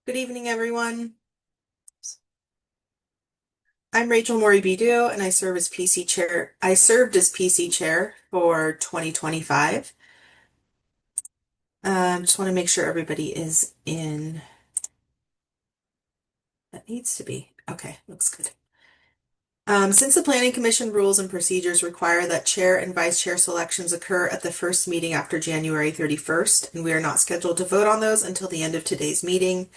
Good evening, everyone. I'm Rachel Mori Bidu, and I serve as PC chair. I served as PC chair for 2025. Just want to make sure everybody is in. That needs to be. Okay, looks good. Since the Planning Commission rules and procedures require that chair and vice chair selections occur at the first meeting after January 31st, and we are not scheduled to vote on those until the end of today's meeting,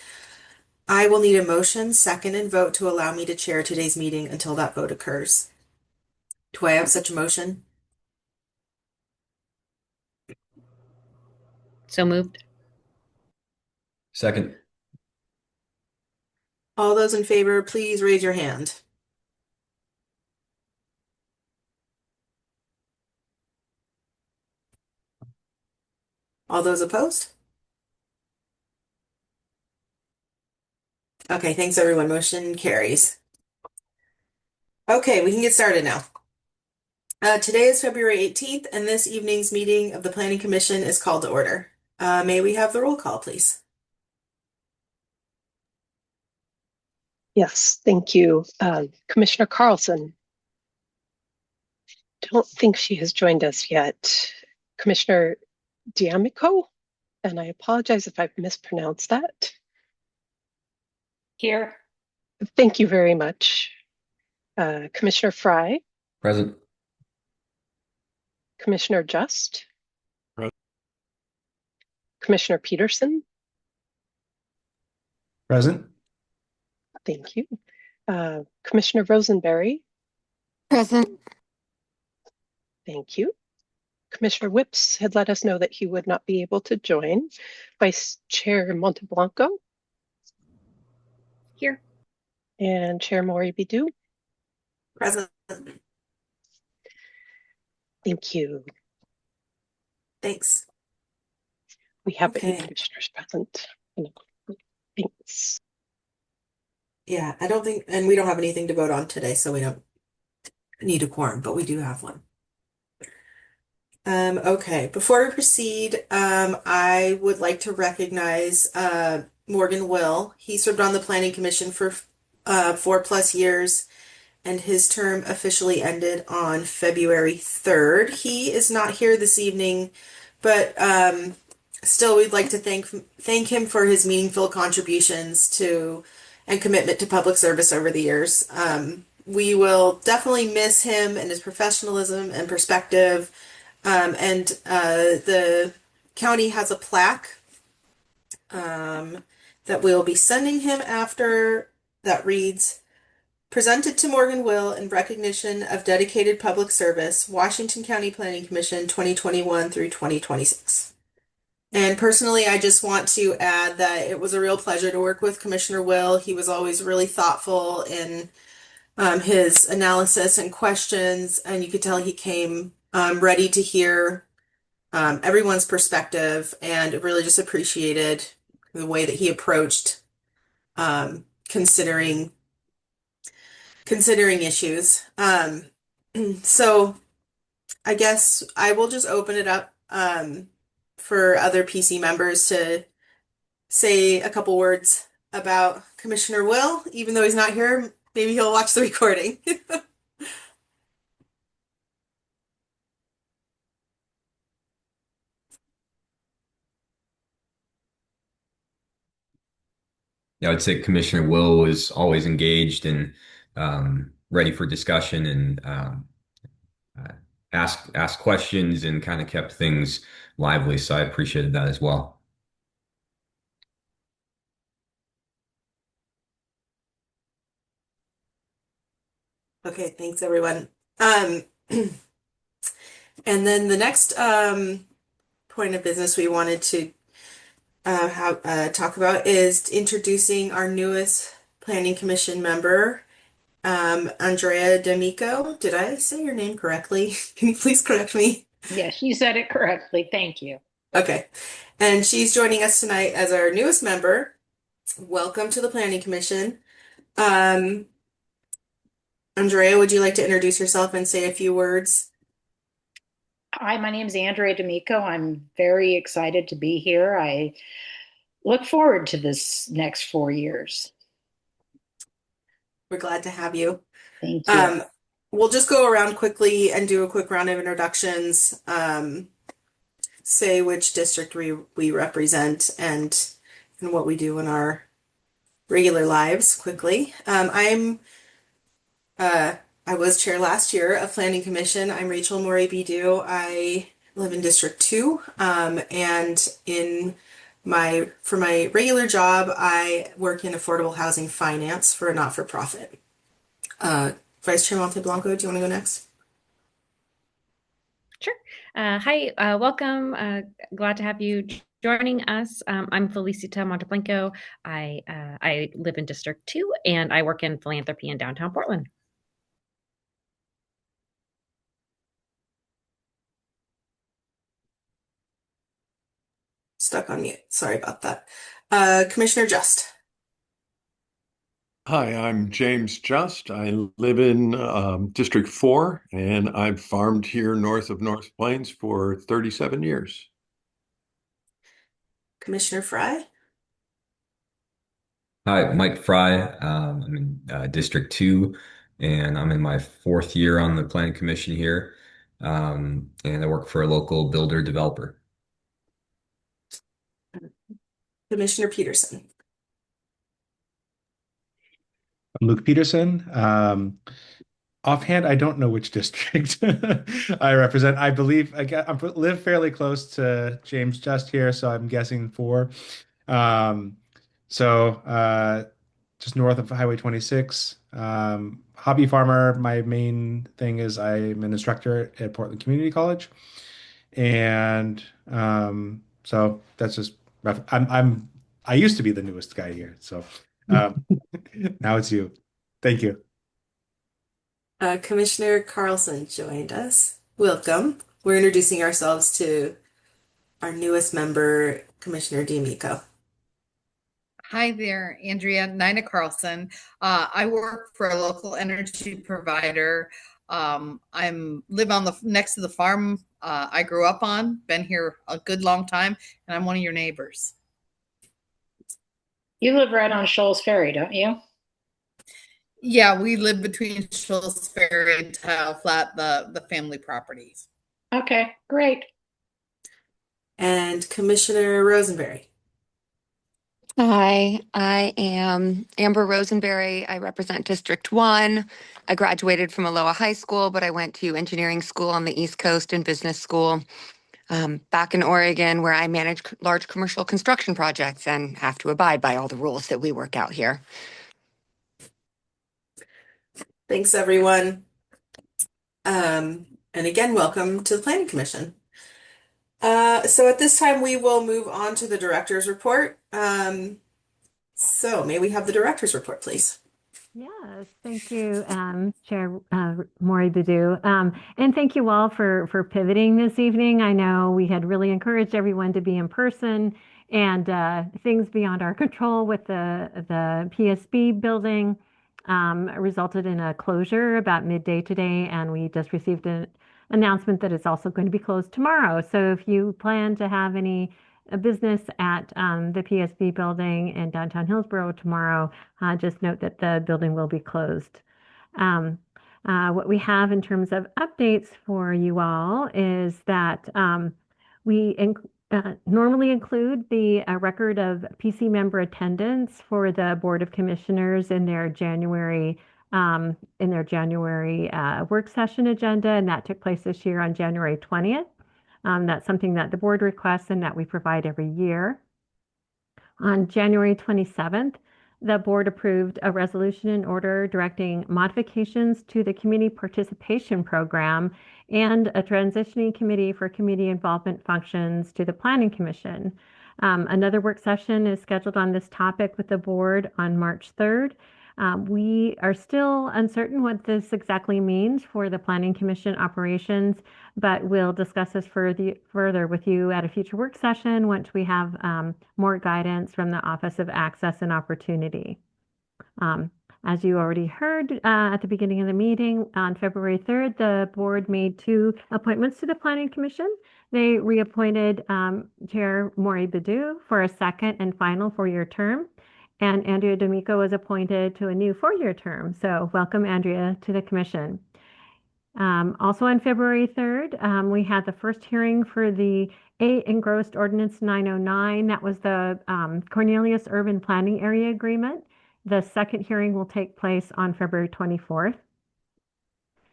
I will need a motion, second, and vote to allow me to chair today's meeting until that vote occurs. Do I have such a motion? So moved. Second. All those in favor, please raise your hand. All those opposed? Okay, thanks everyone. Motion carries. Okay, we can get started now. Today is February 18th, and this evening's meeting of the Planning Commission is called to order. May we have the roll call, please? Yes, thank you. Commissioner Carlson. Don't think she has joined us yet. Commissioner D'Amico, and I apologize if I've mispronounced that. Here. Thank you very much. Commissioner Fry, Present. Commissioner Just, Present. Commissioner Peterson, Present. thank you. Commissioner Rosenberry, Present. thank you. Commissioner Whips had let us know that he would not be able to join. Vice Chair Monteblanco. Here. And Chair Mori Bidu. Present. Thank you. Thanks. We have Okay. 8 commissioners present. Thanks. Yeah, I don't think, and we don't have anything to vote on today, so we don't need a quorum, but we do have one. Okay, before we proceed, I would like to recognize Morgan Will. He served on the Planning Commission for 4+ years, and his term officially ended on February 3rd. He is not here this evening, but still, we'd like to thank him for his meaningful contributions to and commitment to public service over the years. We will definitely miss him and his professionalism and perspective. And the county has a plaque that we'll be sending him after that reads, "Presented to Morgan Will in recognition of dedicated public service, Washington County Planning Commission 2021 through 2026." And personally, I just want to add that it was a real pleasure to work with Commissioner Will. He was always really thoughtful in his analysis and questions, and you could tell he came ready to hear everyone's perspective, and really just appreciated the way that he approached considering issues. So I guess I will just open it up for other PC members to say a couple words about Commissioner Will, even though he's not here. Maybe he'll watch the recording. Yeah, I'd say Commissioner Will was always engaged and ready for discussion and uh, ask questions and kind of kept things lively. So I appreciated that as well. Okay, thanks everyone. And then the next point of business we wanted to talk about is introducing our newest Planning Commission member, Andrea D'Amico. Did I say your name correctly? Can you please correct me? Yes, you said it correctly. Thank you. Okay. And she's joining us tonight as our newest member. Welcome to the Planning Commission. Andrea, would you like to introduce yourself and say a few words? Hi, my name is Andrea D'Amico. I'm very excited to be here. I Look forward to this next 4 years. We're glad to have you. Thank you. Um, we'll just go around quickly and do a quick round of introductions. Say which district we represent and what we do in our regular lives quickly. Uh, I was chair last year of Planning Commission. I'm Rachel Morey Bidu. I live in District 2, and for my regular job, I work in affordable housing finance for a not-for-profit. Vice Chair Monteblanco, do you want to go next? Sure. Hi, welcome. Glad to have you joining us. I'm Felicita Monteblanco. I live in District 2 and I work in philanthropy in downtown Portland. Stuck on mute. Sorry about that. Commissioner Just. Hi, I'm James Just. I live in District 4, and I've farmed here north of North Plains for 37 years. Commissioner Fry. Hi, Mike Fry. I'm in District 2, and I'm in my fourth year on the Planning Commission here. And I work for a local builder developer. Commissioner Peterson. Luke Peterson. Offhand, I don't know which district I represent. I believe I live fairly close to James Just here, so I'm guessing 4. Um, so just north of Highway 26. Hobby farmer. My main thing is I'm an instructor at Portland Community College, and so that's just rough. I used to be the newest guy here, so um, now it's you. Thank you. Commissioner Carlson joined us. Welcome. We're introducing ourselves to our newest member, Commissioner D'Amico. Hi there, Andrea. Nina Carlson. I work for a local energy provider. I'm live on the next to the farm I grew up on. Been here a good long time, and I'm one of your neighbors. You live right on Shoals Ferry, don't you? Yeah, we live between Shoals Ferry and Tile Flat, the family properties. Okay, great. And Commissioner Rosenberry. Hi, I am Amber Rosenberry. I represent District 1. I graduated from Aloha High School, but I went to engineering school on the East Coast and business school back in Oregon, where I manage large commercial construction projects and have to abide by all the rules that we work out here. Thanks, everyone. And again, welcome to the Planning Commission. So at this time, we will move on to the director's report. So may we have the director's report, please? Yes, thank you, Chair Mori Bidu. And thank you all for pivoting this evening. I know we had really encouraged everyone to be in person, and things beyond our control with the PSB building resulted in a closure about midday today, and we just received an announcement that it's also going to be closed tomorrow. So if you plan to have any business at the PSB building in downtown Hillsborough tomorrow, just note that the building will be closed. What we have in terms of updates for you all is that we normally include the record of PC member attendance for the Board of Commissioners in their January work session agenda, and that took place this year on January 20th. That's something that the board requests and that we provide every year. On January 27th, the board approved a resolution in order directing modifications to the community participation program and a transitioning committee for community involvement functions to the Planning Commission. Another work session is scheduled on this topic with the board on March 3rd. We are still uncertain what this exactly means for the Planning Commission operations, but we'll discuss this further with you at a future work session once we have more guidance from the Office of Access and Opportunity. As you already heard at the beginning of the meeting, on February 3rd, the board made 2 appointments to the Planning Commission. They reappointed Chair Maury Badu for a second and final 4-year term, and Andrea D'Amico was appointed to a new 4-year term. So welcome, Andrea, to the commission. Also on February 3rd, we had the first hearing for the engrossed Ordinance 909. That was the Cornelius Urban Planning Area Agreement. The second hearing will take place on February 24th.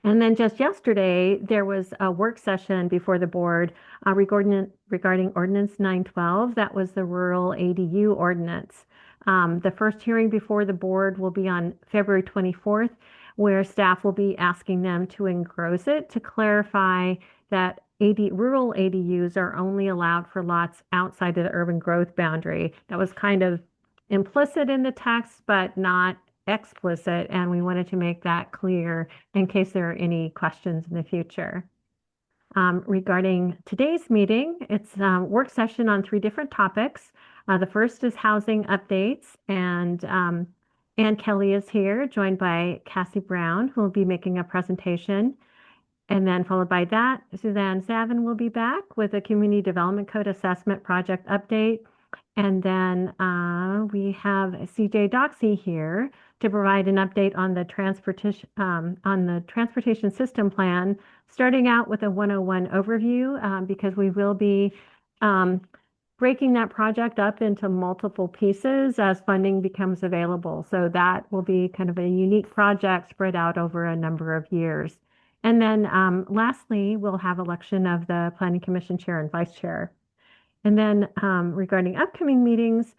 And then just yesterday, there was a work session before the board regarding Ordinance 912. That was the rural ADU ordinance. The first hearing before the board will be on February 24th, where staff will be asking them to engross it to clarify that rural ADUs are only allowed for lots outside of the urban growth boundary. That was kind of implicit in the text, but not explicit, and we wanted to make that clear in case there are any questions in the future. Regarding today's meeting, it's a work session on 3 different topics. The first is housing updates, and Ann Kelly is here, joined by Cassie Brown, who will be making a presentation. And then followed by that, Suzanne Savin will be back with a Community Development Code Assessment Project update. And then we have CJ Doxey here to provide an update on the transportation system plan, starting out with a 101 overview, because we will be breaking that project up into multiple pieces as funding becomes available. So that will be kind of a unique project spread out over a number of years. And then lastly, we'll have election of the Planning Commission Chair and Vice Chair. And then regarding upcoming meetings,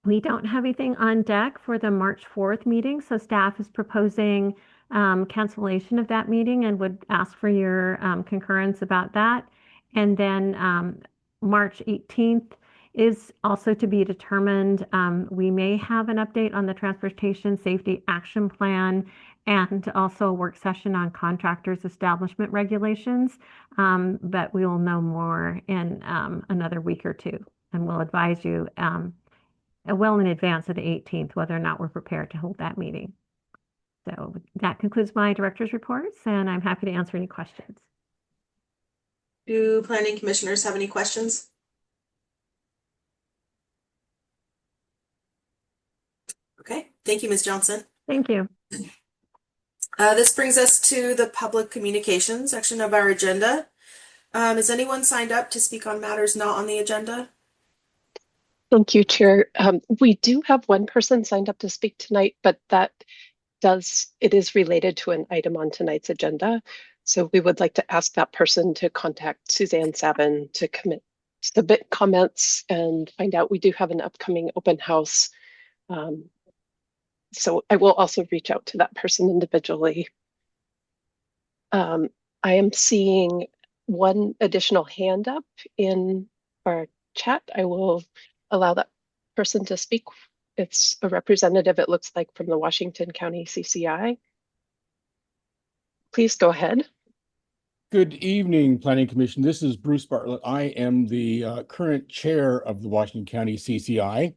we don't have anything on deck for the March 4th meeting, so staff is proposing cancellation of that meeting and would ask for your concurrence about that. And then March 18th is also to be determined. We may have an update on the Transportation Safety Action Plan and also a work session on contractors' establishment regulations, but we will know more in another week or 2, and we'll advise you well in advance of the 18th whether or not we're prepared to hold that meeting. So that concludes my director's reports, and I'm happy to answer any questions. Do planning commissioners have any questions? Okay, thank you, Ms. Johnson. Thank you. This brings us to the public communications section of our agenda. Is anyone signed up to speak on matters not on the agenda? Thank you, Chair. We do have one person signed up to speak tonight, but it is related to an item on tonight's agenda. So we would like to ask that person to contact Suzanne Savin to submit comments and find out. We do have an upcoming open house. So I will also reach out to that person individually. I am seeing one additional hand up in our chat. I will allow that person to speak. It's a representative, it looks like, from the Washington County CCI. Please go ahead. Good evening, Planning Commission. This is Bruce Bartlett. I am the current chair of the Washington County CCI.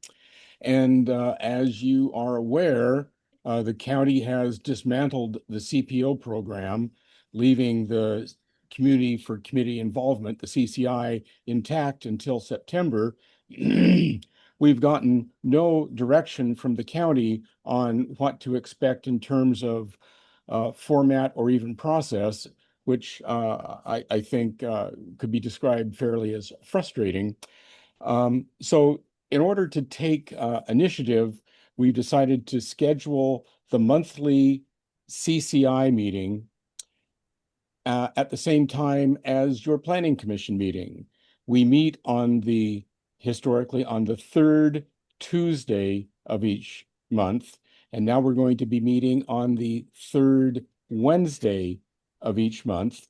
And as you are aware, the county has dismantled the CPO program, leaving the Community for Committee Involvement, the CCI, intact until September. We've gotten no direction from the county on what to expect in terms of format or even process, which I think could be described fairly as frustrating. So in order to take initiative, we've decided to schedule the monthly CCI meeting at the same time as your Planning Commission meeting. We meet historically on the 3rd Tuesday of each month, and now we're going to be meeting on the 3rd Wednesday of each month,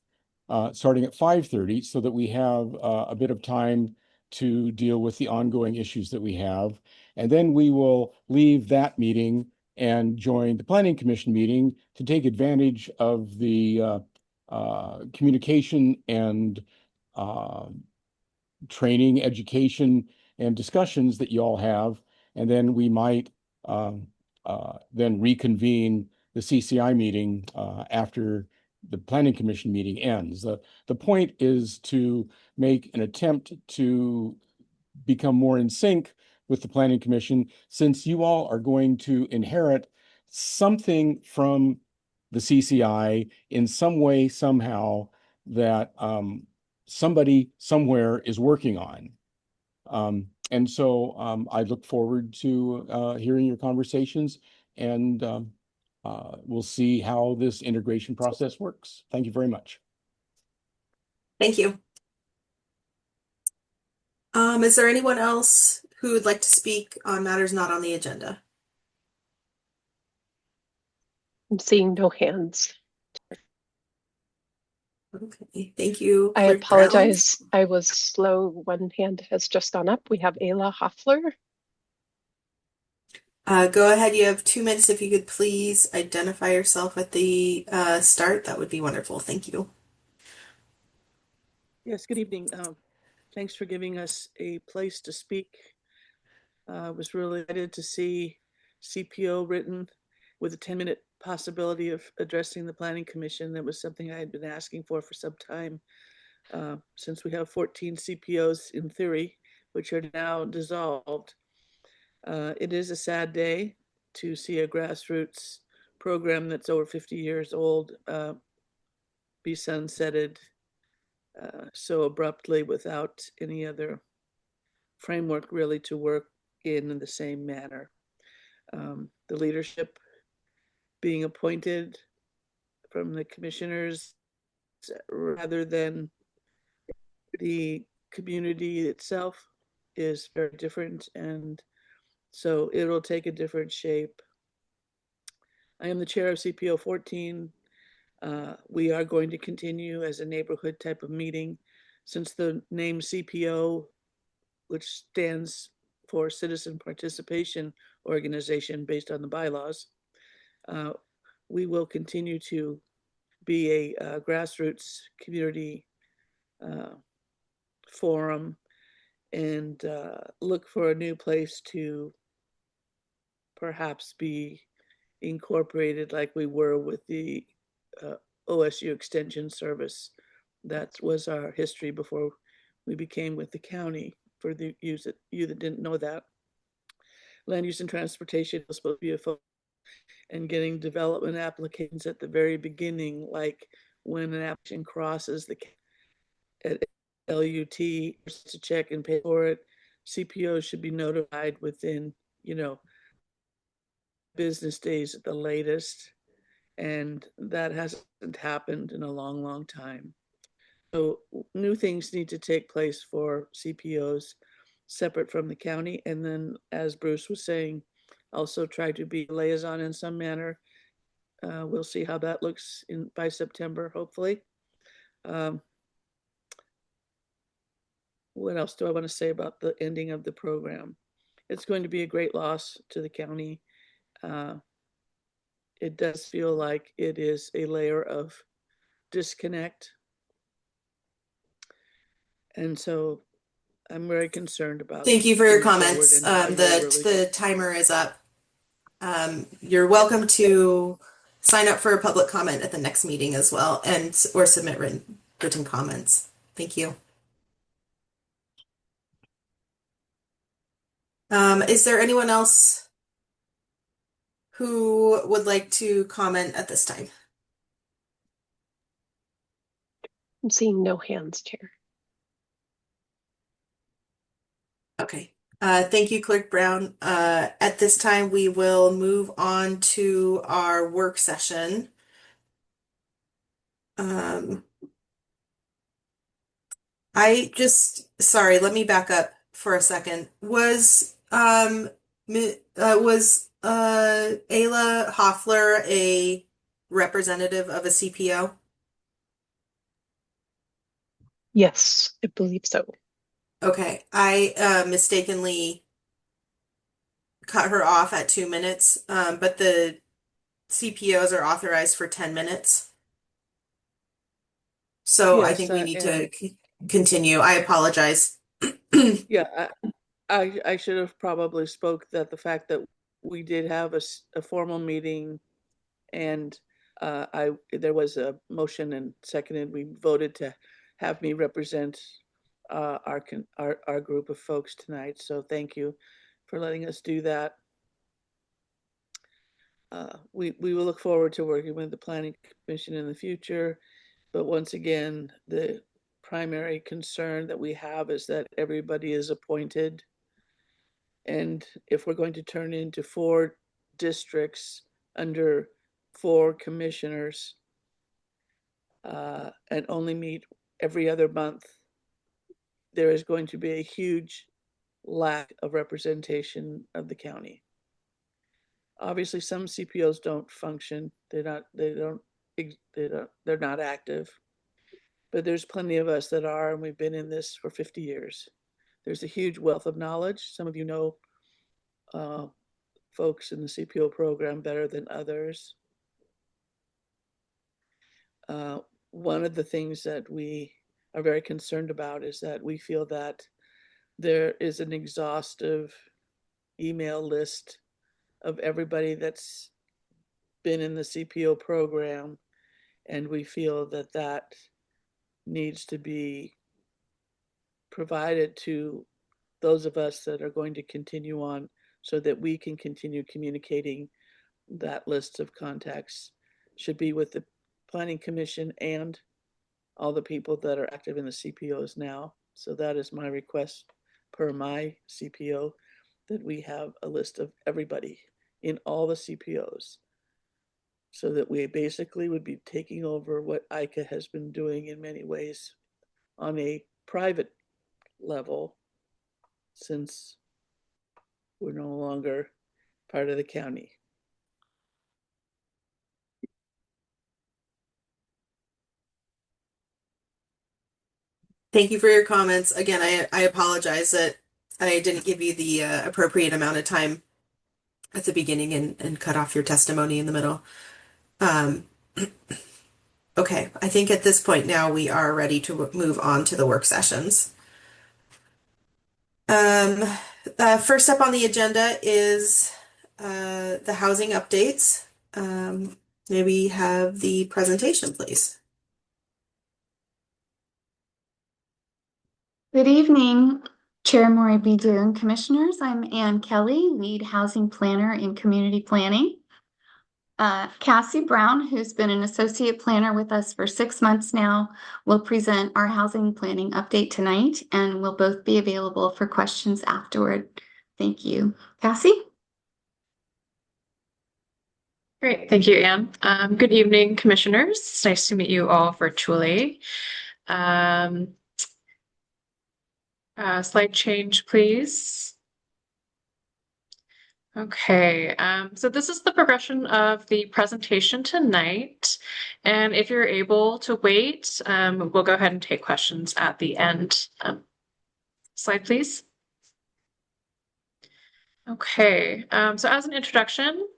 starting at 5:30, so that we have a bit of time to deal with the ongoing issues that we have. And then we will leave that meeting and join the Planning Commission meeting to take advantage of the communication and training, education, and discussions that you all have. And then we might then reconvene the CCI meeting after the Planning Commission meeting ends. The point is to make an attempt to become more in sync with the Planning Commission, since you all are going to inherit something from the CCI in some way, somehow, that somebody somewhere is working on. And so I look forward to hearing your conversations, and we'll see how this integration process works. Thank you very much. Thank you. Is there anyone else who would like to speak on matters not on the agenda? I'm seeing no hands. Okay, thank you, I Clerk Brown. apologize. I was slow. One hand has just gone up. We have Ayla Hoffler. Go ahead. You have 2 minutes. If you could please identify yourself at the start, that would be wonderful. Thank you. Yes, good evening. Thanks for giving us a place to speak. I was really excited to see CPO written with a 10-minute possibility of addressing the Planning Commission. That was something I had been asking for some time, since we have 14 CPOs in theory, which are now dissolved. It is a sad day to see a grassroots program that's over 50 years old be sunsetted so abruptly without any other framework really to work in the same manner. The leadership being appointed from the commissioners rather than the community itself is very different, and so it'll take a different shape. I am the chair of CPO 14. We are going to continue as a neighborhood type of meeting, since the name CPO, which stands for Citizen Participation Organization based on the bylaws, we will continue to be a grassroots community forum and look for a new place to perhaps be incorporated like we were with the OSU Extension Service. That was our history before we became with the county, for the you that didn't know that. Land use and transportation was supposed to be a focus, and getting development applications at the very beginning, like when an application crosses the at LUT to check and pay for it, CPOs should be notified within, business days at the latest. And that hasn't happened in a long, long time. So new things need to take place for CPOs separate from the county. And then, as Bruce was saying, also try to be a liaison in some manner. We'll see how that looks by September, hopefully. What else do I want to say about the ending of the program? It's going to be a great loss to the county. It does feel like it is a layer of disconnect. And so I'm very concerned about. Thank you for your comments. The timer is up. You're welcome to sign up for a public comment at the next meeting as well, or submit written comments. Thank you. Is there anyone else who would like to comment at this time? I'm seeing no hands, Chair. Okay. Thank you, Clerk Brown. At this time, we will move on to our work session. Sorry, let me back up for a second. Was Ayla Hoffler a representative of a CPO? Yes, I believe so. Okay, I mistakenly cut her off at 2 minutes, but the CPOs are authorized for 10 minutes. So I think we need to continue. I apologize. Yeah, I should have probably spoke that the fact that we did have a formal meeting, and there was a motion and seconded. We voted to have me represent our group of folks tonight. So thank you for letting us do that. We will look forward to working with the Planning Commission in the future. But once again, the primary concern that we have is that everybody is appointed. And if we're going to turn into 4 districts under 4 commissioners and only meet every other month, there is going to be a huge lack of representation of the county. Obviously, some CPOs don't function. They're not active. But there's plenty of us that are, and we've been in this for 50 years. There's a huge wealth of knowledge. Some of you know folks in the CPO program better than others. One of the things that we are very concerned about is that we feel that there is an exhaustive email list of everybody that's been in the CPO program, and we feel that that needs to be provided to those of us that are going to continue on so that we can continue communicating. That list of contacts should be with the Planning Commission and all the people that are active in the CPOs now. So that is my request per my CPO, that we have a list of everybody in all the CPOs, so that we basically would be taking over what ICA has been doing in many ways on a private level, since we're no longer part of the county. Thank you for your comments. Again, I apologize that I didn't give you the appropriate amount of time at the beginning and cut off your testimony in the middle. Okay, I think at this point now we are ready to move on to the work sessions. First up on the agenda is the housing updates. May we have the presentation, please? Good evening, Chair Maury Bidu and Commissioners. I'm Ann Kelly, Lead Housing Planner in Community Planning. Cassie Brown, who's been an Associate Planner with us for 6 months now, will present our housing planning update tonight, and we'll both be available for questions afterward. Thank you. Cassie? Great. Thank you, Anne. Good evening, Commissioners. It's nice to meet you all virtually. Slide change, please. Okay, so this is the progression of the presentation tonight. And if you're able to wait, we'll go ahead and take questions at the end. Slide, please. Okay, so as an introduction,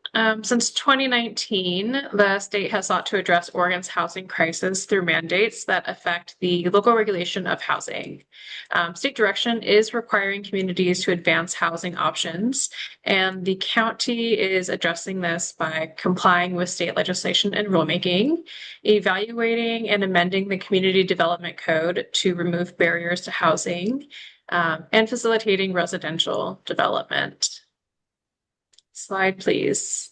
since 2019, the state has sought to address Oregon's housing crisis through mandates that affect the local regulation of housing. State direction is requiring communities to advance housing options, and the county is addressing this by complying with state legislation and rulemaking, evaluating and amending the Community Development Code to remove barriers to housing, and facilitating residential development. Slide, please.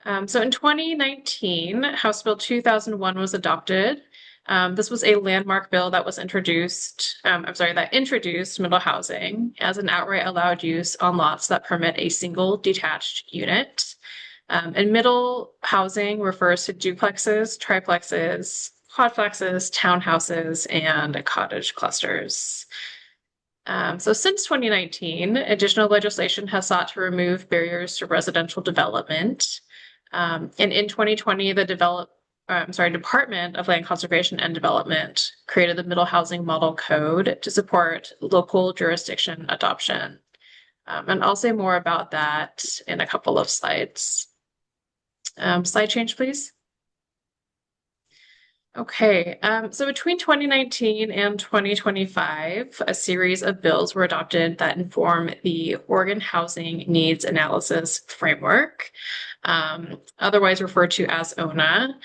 So in 2019, House Bill 2001 was adopted. This was a landmark bill that was introduced, that introduced middle housing as an outright allowed use on lots that permit a single detached unit. And middle housing refers to duplexes, triplexes, quadplexes, townhouses, and cottage clusters. So since 2019, additional legislation has sought to remove barriers to residential development. And in 2020, the Department of Land Conservation and Development created the Middle Housing Model Code to support local jurisdiction adoption. And I'll say more about that in a couple of slides. Slide change, please. Okay, so between 2019 and 2025, a series of bills were adopted that inform the Oregon Housing Needs Analysis Framework, otherwise referred to as ONA.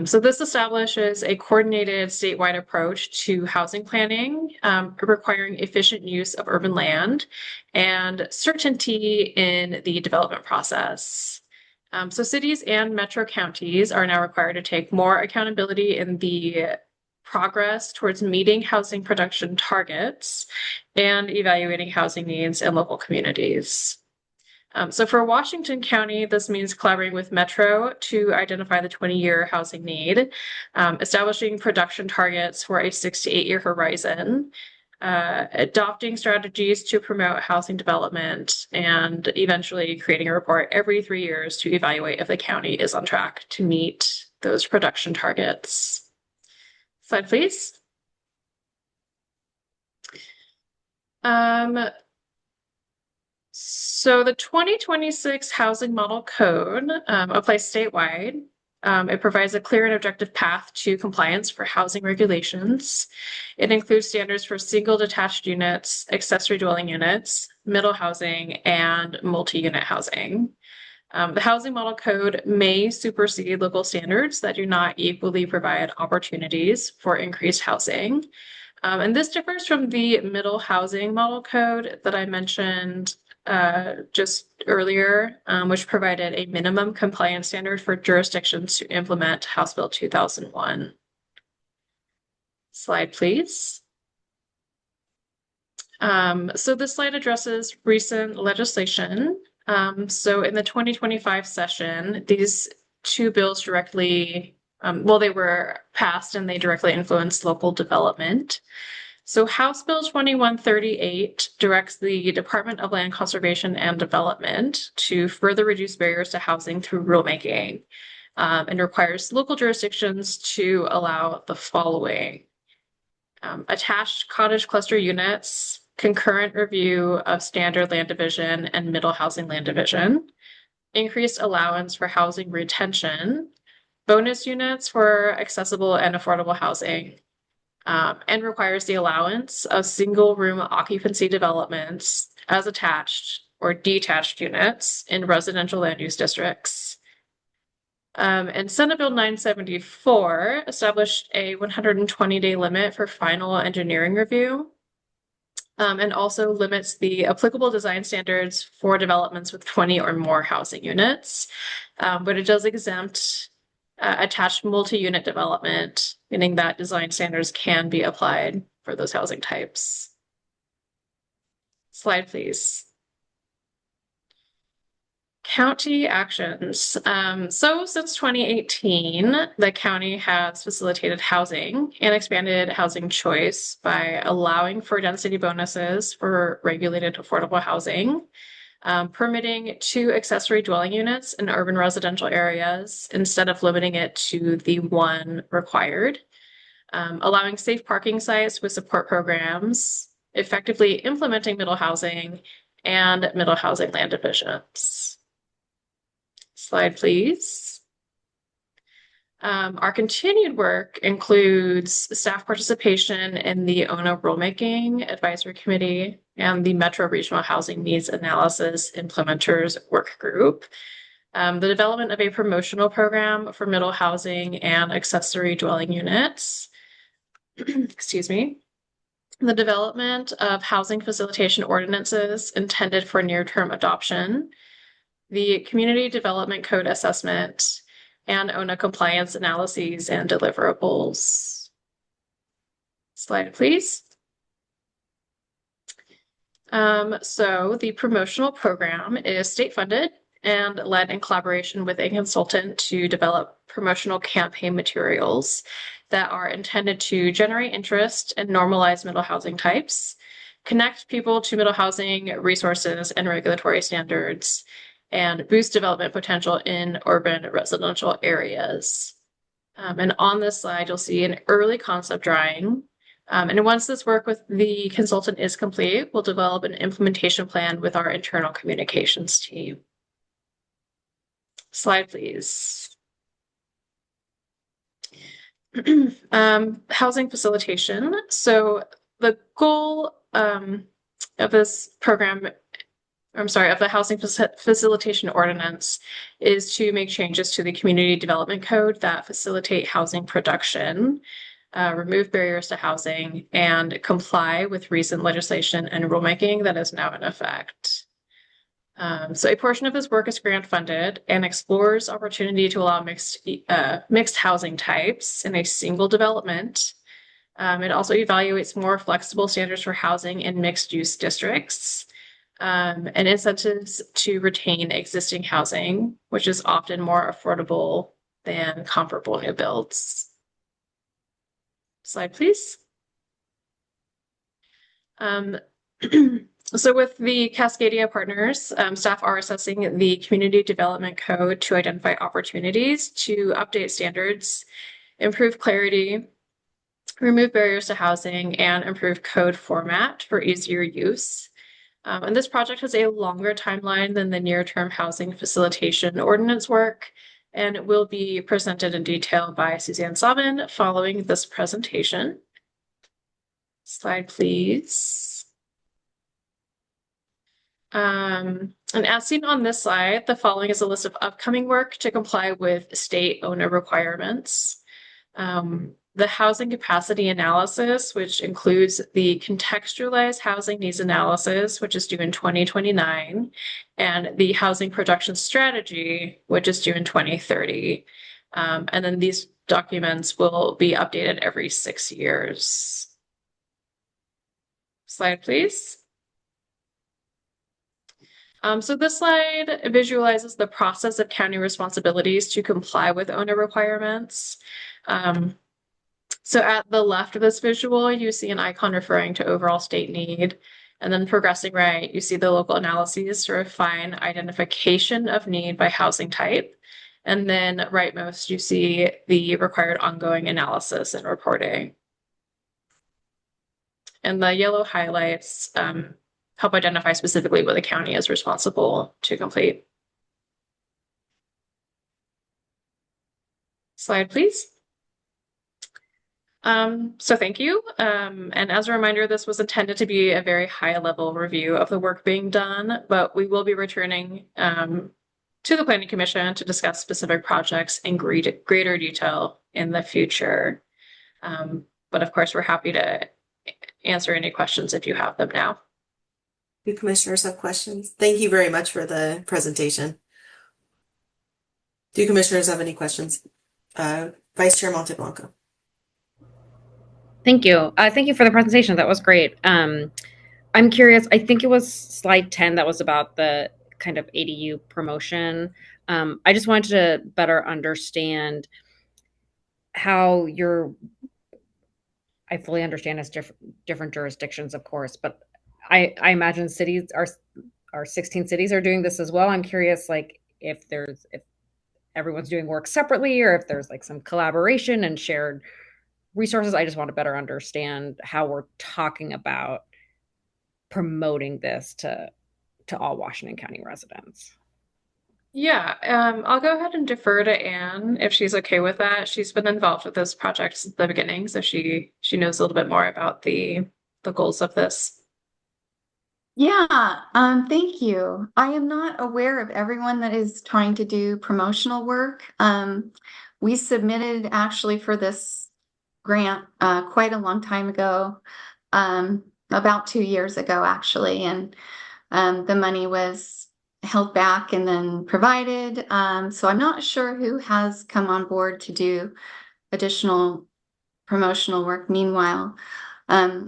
So this establishes a coordinated statewide approach to housing planning, requiring efficient use of urban land and certainty in the development process. So cities and metro counties are now required to take more accountability in the progress towards meeting housing production targets and evaluating housing needs in local communities. So for Washington County, this means collaborating with Metro to identify the 20-year housing need, establishing production targets for a 6 to 8 year horizon, adopting strategies to promote housing development, and eventually creating a report every 3 years to evaluate if the county is on track to meet those production targets. Slide, please. So the 2026 Housing Model Code applies statewide. It provides a clear and objective path to compliance for housing regulations. It includes standards for single detached units, accessory dwelling units, middle housing, and multi-unit housing. The Housing Model Code may supersede local standards that do not equally provide opportunities for increased housing. And this differs from the Middle Housing Model Code that I mentioned just earlier, which provided a minimum compliance standard for jurisdictions to implement House Bill 2001. Slide, please. So this slide addresses recent legislation. So in the 2025 session, these two bills directly, they were passed and they directly influenced local development. So House Bill 2138 directs the Department of Land Conservation and Development to further reduce barriers to housing through rulemaking, and requires local jurisdictions to allow the following: attached cottage cluster units, concurrent review of standard land division and middle housing land division, increased allowance for housing retention, bonus units for accessible and affordable housing, and requires the allowance of single room occupancy developments as attached or detached units in residential land use districts. And Senate Bill 974 established a 120-day limit for final engineering review, and also limits the applicable design standards for developments with 20 or more housing units, but it does exempt attached multi-unit development, meaning that design standards can be applied for those housing types. Slide, please. County actions. So since 2018, the county has facilitated housing and expanded housing choice by allowing for density bonuses for regulated affordable housing, permitting 2 accessory dwelling units in urban residential areas instead of limiting it to the 1 required, allowing safe parking sites with support programs, effectively implementing middle housing, and middle housing land divisions. Slide, please. Our continued work includes staff participation in the ONA Rulemaking Advisory Committee and the Metro Regional Housing Needs Analysis Implementers Work Group, the development of a promotional program for middle housing and accessory dwelling units, excuse me, the development of housing facilitation ordinances intended for near-term adoption, the Community Development Code Assessment, and ONA compliance analyses and deliverables. Slide, please. So the promotional program is state-funded and led in collaboration with a consultant to develop promotional campaign materials that are intended to generate interest and normalize middle housing types, connect people to middle housing resources and regulatory standards, and boost development potential in urban residential areas. And on this slide, you'll see an early concept drawing. And once this work with the consultant is complete, we'll develop an implementation plan with our internal communications team. Slide, please. Housing facilitation. So the goal of this program, of the housing facilitation ordinance, is to make changes to the community development code that facilitate housing production, remove barriers to housing, and comply with recent legislation and rulemaking that is now in effect. So a portion of this work is grant funded and explores opportunity to allow mixed housing types in a single development. It also evaluates more flexible standards for housing in mixed use districts, and incentives to retain existing housing, which is often more affordable than comparable new builds. Slide, please. So with the Cascadia partners, staff are assessing the community development code to identify opportunities to update standards, improve clarity, remove barriers to housing, and improve code format for easier use. And this project has a longer timeline than the near-term housing facilitation ordinance work, and it will be presented in detail by Suzanne Salmon following this presentation. Slide, please. And as seen on this slide, the following is a list of upcoming work to comply with state owner requirements. The housing capacity analysis, which includes the contextualized housing needs analysis, which is due in 2029, and the housing production strategy, which is due in 2030. And then these documents will be updated every 6 years. Slide, please. So this slide visualizes the process of county responsibilities to comply with owner requirements. So at the left of this visual, you see an icon referring to overall state need. And then progressing right, you see the local analyses to refine identification of need by housing type. And then rightmost, you see the required ongoing analysis and reporting. And the yellow highlights help identify specifically what the county is responsible to complete. Slide, please. So thank you. And as a reminder, this was intended to be a very high level review of the work being done, but we will be returning to the Planning Commission to discuss specific projects in greater detail in the future. But of course, we're happy to answer any questions if you have them now. Do commissioners have questions? Thank you very much for the presentation. Do commissioners have any questions? Vice Chair Monteblanco. Thank you. Thank you for the presentation. That was great. I'm curious, I think it was slide 10 that was about the kind of ADU promotion. I just wanted to better understand how I fully understand it's different jurisdictions, of course, but I imagine cities our 16 cities are doing this as well. I'm curious, like, if everyone's doing work separately or if there's like some collaboration and shared resources. I just want to better understand how we're talking about promoting this to all Washington County residents. Yeah, I'll go ahead and defer to Anne if she's okay with that. She's been involved with this project since the beginning, so she knows a little bit more about the goals of this. Yeah, thank you. I am not aware of everyone that is trying to do promotional work. We submitted actually for this grant quite a long time ago, about 2 years ago, actually, and the money was held back and then provided. So I'm not sure who has come on board to do additional promotional work. Meanwhile,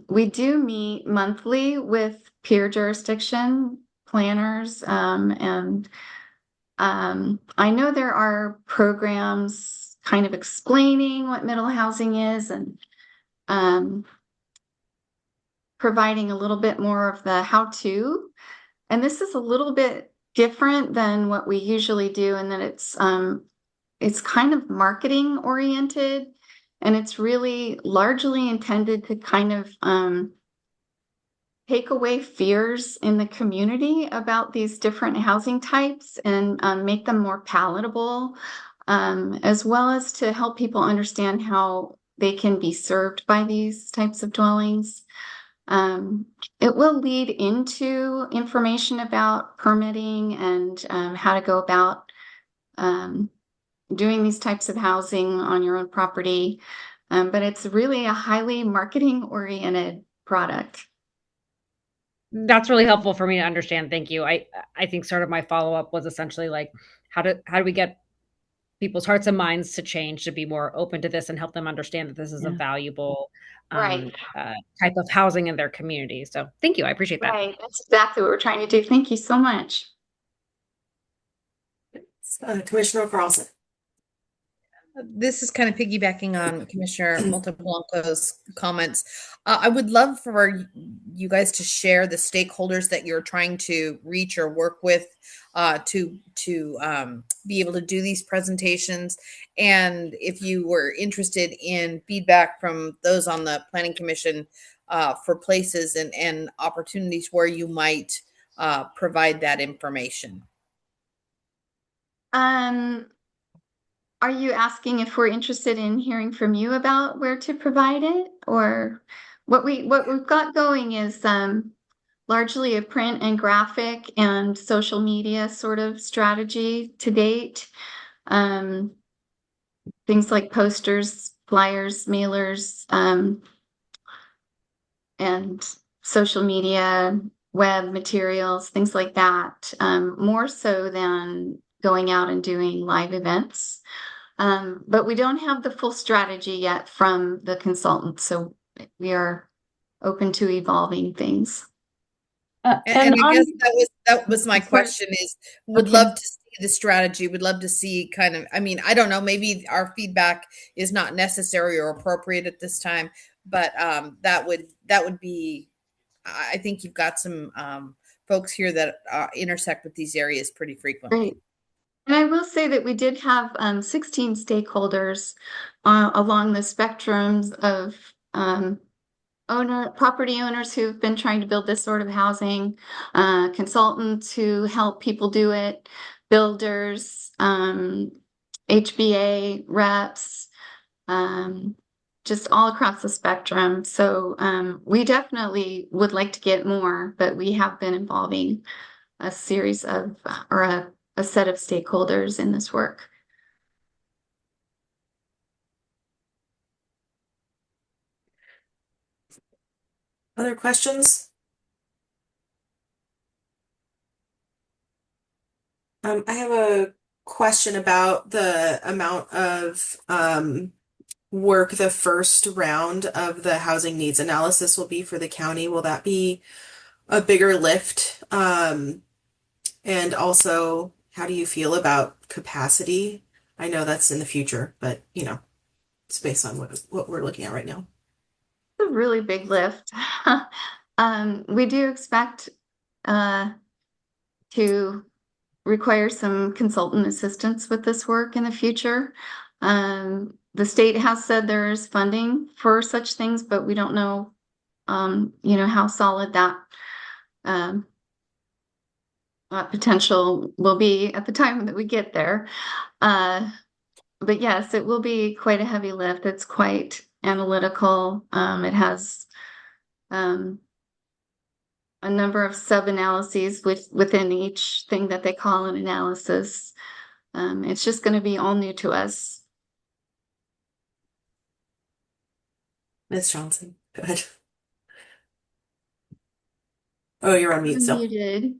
we do meet monthly with peer jurisdiction planners, and I know there are programs kind of explaining what middle housing is and providing a little bit more of the how-to. And this is a little bit different than what we usually do, in that it's kind of marketing oriented, and it's really largely intended to kind of take away fears in the community about these different housing types and make them more palatable. as well as to help people understand how they can be served by these types of dwellings. It will lead into information about permitting and how to go about doing these types of housing on your own property. But it's really a highly marketing oriented product. That's really helpful for me to understand. Thank you. I think sort of my follow-up was essentially like, how do we get people's hearts and minds to change, to be more open to this and help them understand that this is a valuable Right. type of housing in their community. So thank you. I appreciate that. Right. That's exactly what we're trying to do. Thank you so much. Commissioner Carlson. This is kind of piggybacking on Commissioner Montalblanco's comments. I would love for you guys to share the stakeholders that you're trying to reach or work with to be able to do these presentations. And if you were interested in feedback from those on the Planning Commission for places and opportunities where you might provide that information. Are you asking if we're interested in hearing from you about where to provide it, or what we've got going is largely a print and graphic and social media sort of strategy to date. Things like posters, flyers, mailers, and social media, web materials, things like that, more so than going out and doing live events. But we don't have the full strategy yet from the consultant, so we are open to evolving things. And I guess that was my question is, would love to see the strategy, would love to see kind of, I mean, I don't know, maybe our feedback is not necessary or appropriate at this time, but that would be, I think you've got some folks here that intersect with these areas pretty frequently. Right. And I will say that we did have 16 stakeholders along the spectrums of property owners who've been trying to build this sort of housing, consultants who help people do it, builders, HBA reps, just all across the spectrum. So we definitely would like to get more, but we have been involving a series of, or a set of stakeholders in this work. Other questions? I have a question about the amount of work the first round of the housing needs analysis will be for the county. Will that be a bigger lift? And also, how do you feel about capacity? I know that's in the future, but it's based on what we're looking at right now. It's a really big lift. We do expect to require some consultant assistance with this work in the future. The state has said there is funding for such things, but we don't know, how solid that potential will be at the time that we get there. But yes, it will be quite a heavy lift. It's quite analytical. It has a number of sub-analyses within each thing that they call an analysis. It's just going to be all new to us. Ms. Johnson, go ahead. Oh, you're on mute still. Muted.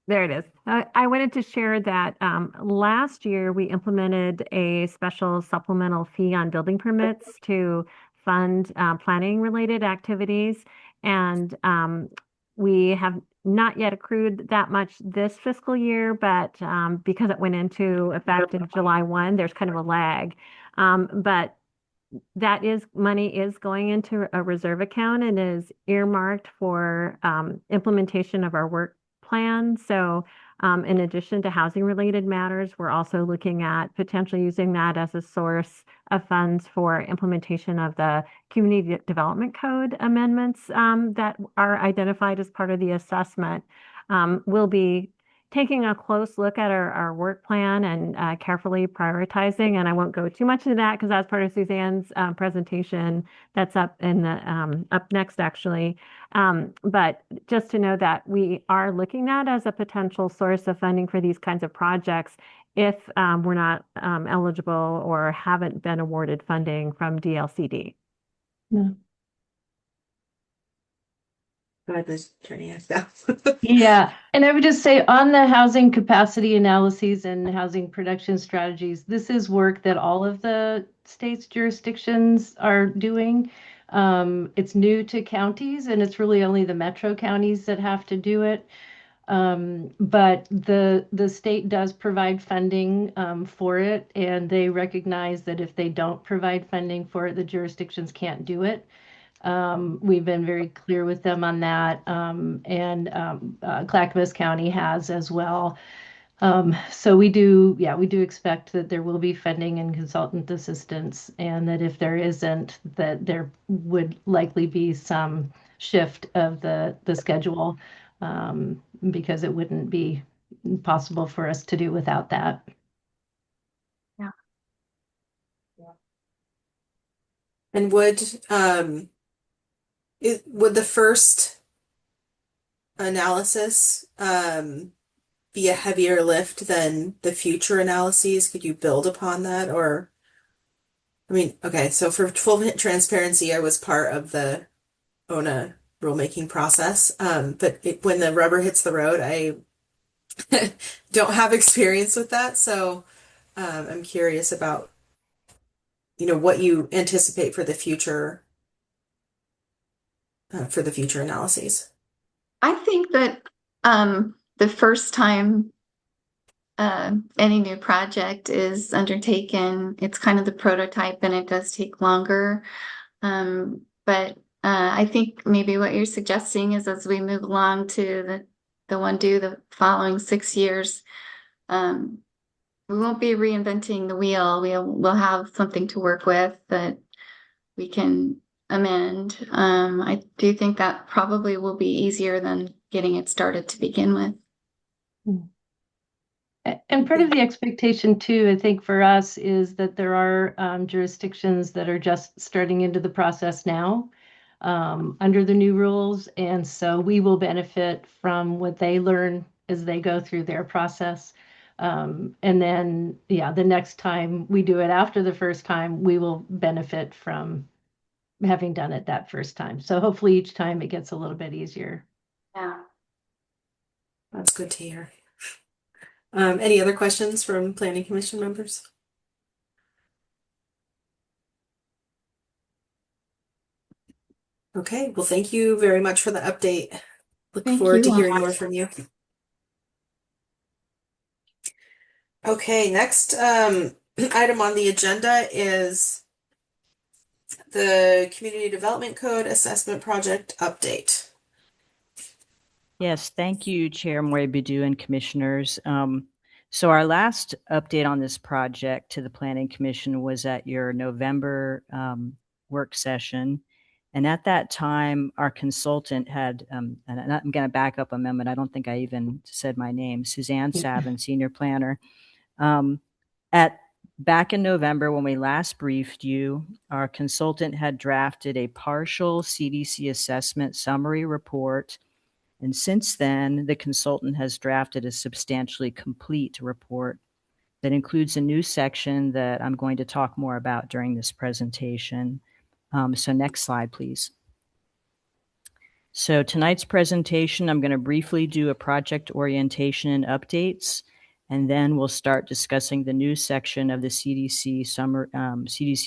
There it is. I wanted to share that last year we implemented a special supplemental fee on building permits to fund planning related activities. And we have not yet accrued that much this fiscal year, but because it went into effect in July 1, there's kind of a lag. But that money is going into a reserve account and is earmarked for implementation of our work plan. So in addition to housing related matters, we're also looking at potentially using that as a source of funds for implementation of the Community Development Code amendments that are identified as part of the assessment. We'll be taking a close look at our work plan and carefully prioritizing. And I won't go too much into that because that's part of Suzanne's presentation that's up in the up next actually. But just to know that we are looking at as a potential source of funding for these kinds of projects if we're not eligible or haven't been awarded funding from DLCD. Go ahead, Ms. Attorney. Yeah, and I would just say on the housing capacity analyses and housing production strategies, this is work that all of the state's jurisdictions are doing. It's new to counties, and it's really only the metro counties that have to do it. But the state does provide funding for it, and they recognize that if they don't provide funding for it, the jurisdictions can't do it. We've been very clear with them on that, and Clackamas County has as well. So we do expect that there will be funding and consultant assistance, and that if there isn't, that there would likely be some shift of the schedule, because it wouldn't be possible for us to do without that. Yeah. And would the first analysis be a heavier lift than the future analyses? Could you build upon that? Or, I mean, okay, so for full transparency, I was part of the ONA rulemaking process, but when the rubber hits the road, I don't have experience with that. So I'm curious about, what you anticipate for the future analyses. I think that the first time any new project is undertaken, it's kind of the prototype and it does take longer. But I think maybe what you're suggesting is as we move along to the one due the following 6 years, we won't be reinventing the wheel. We'll have something to work with that we can amend. I do think that probably will be easier than getting it started to begin with. And part of the expectation too, I think for us, is that there are jurisdictions that are just starting into the process now under the new rules. And so we will benefit from what they learn as they go through their process. And then, the next time we do it after the first time, we will benefit from having done it that first time. So hopefully each time it gets a little bit easier. Yeah. That's good to hear. Any other questions from Planning Commission members? Okay, well, thank you very much for the update. Look forward to hearing more from you. Okay, next item on the agenda is the Community Development Code Assessment Project update. Yes, thank you, Chair Morey-Badu and Commissioners. So our last update on this project to the Planning Commission was at your November work session. And at that time, our consultant had, and I'm going to back up a moment, I don't think I even said my name, Suzanne Savin, Senior Planner. Back in November, when we last briefed you, our consultant had drafted a partial CDC assessment summary report. And since then, the consultant has drafted a substantially complete report that includes a new section that I'm going to talk more about during this presentation. So next slide, please. So tonight's presentation, I'm going to briefly do a project orientation and updates, and then we'll start discussing the new section of the CDC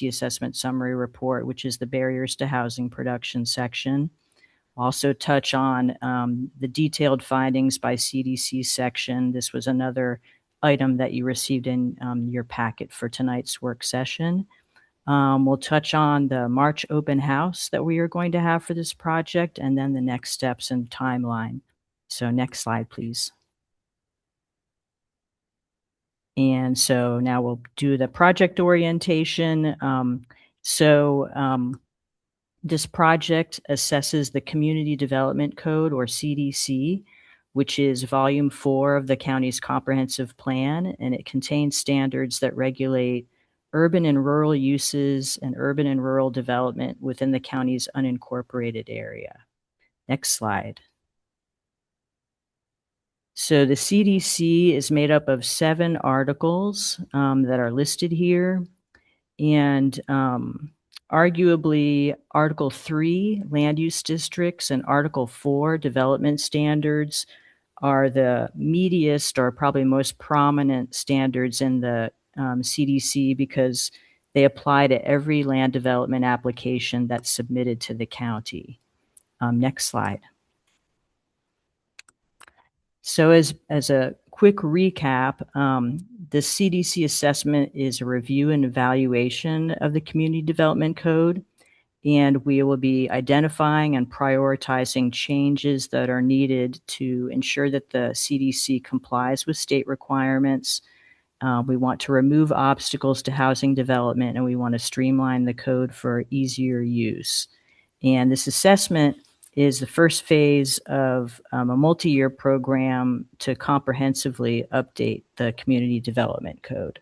assessment summary report, which is the barriers to housing production section. Also touch on the detailed findings by CDC section. This was another item that you received in your packet for tonight's work session. We'll touch on the March open house that we are going to have for this project, and then the next steps and timeline. So next slide, please. And so now we'll do the project orientation. This project assesses the Community Development Code, or CDC, which is volume 4 of the county's comprehensive plan, and it contains standards that regulate urban and rural uses and urban and rural development within the county's unincorporated area. Next slide. So the CDC is made up of 7 articles that are listed here. And arguably, Article 3, land use districts, and Article 4, development standards, are the meatiest or probably most prominent standards in the CDC because they apply to every land development application that's submitted to the county. Next slide. So as a quick recap, the CDC assessment is a review and evaluation of the Community Development Code, and we will be identifying and prioritizing changes that are needed to ensure that the CDC complies with state requirements. We want to remove obstacles to housing development, and we want to streamline the code for easier use. And this assessment is the first phase of a multi-year program to comprehensively update the Community Development Code.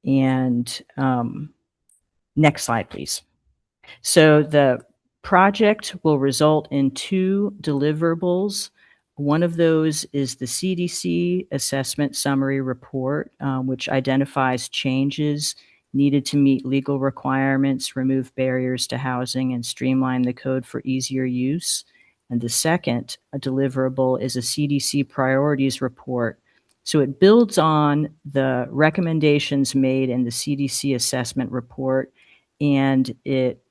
And next slide, please. So the project will result in 2 deliverables. One of those is the CDC Assessment Summary Report, which identifies changes needed to meet legal requirements, remove barriers to housing, and streamline the code for easier use. And the second deliverable is a CDC Priorities Report. So it builds on the recommendations made in the CDC Assessment Report, and it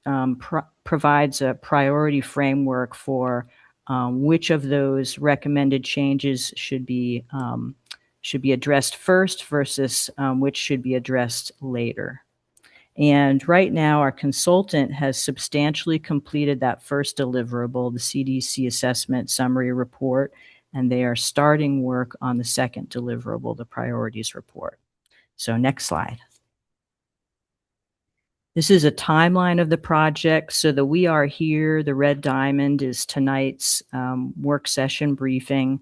provides a priority framework for which of those recommended changes should be addressed first versus which should be addressed later. And right now, our consultant has substantially completed that first deliverable, the CDC Assessment Summary Report, and they are starting work on the second deliverable, the Priorities Report. So next slide. This is a timeline of the project. So the We Are Here, the red diamond, is tonight's work session briefing.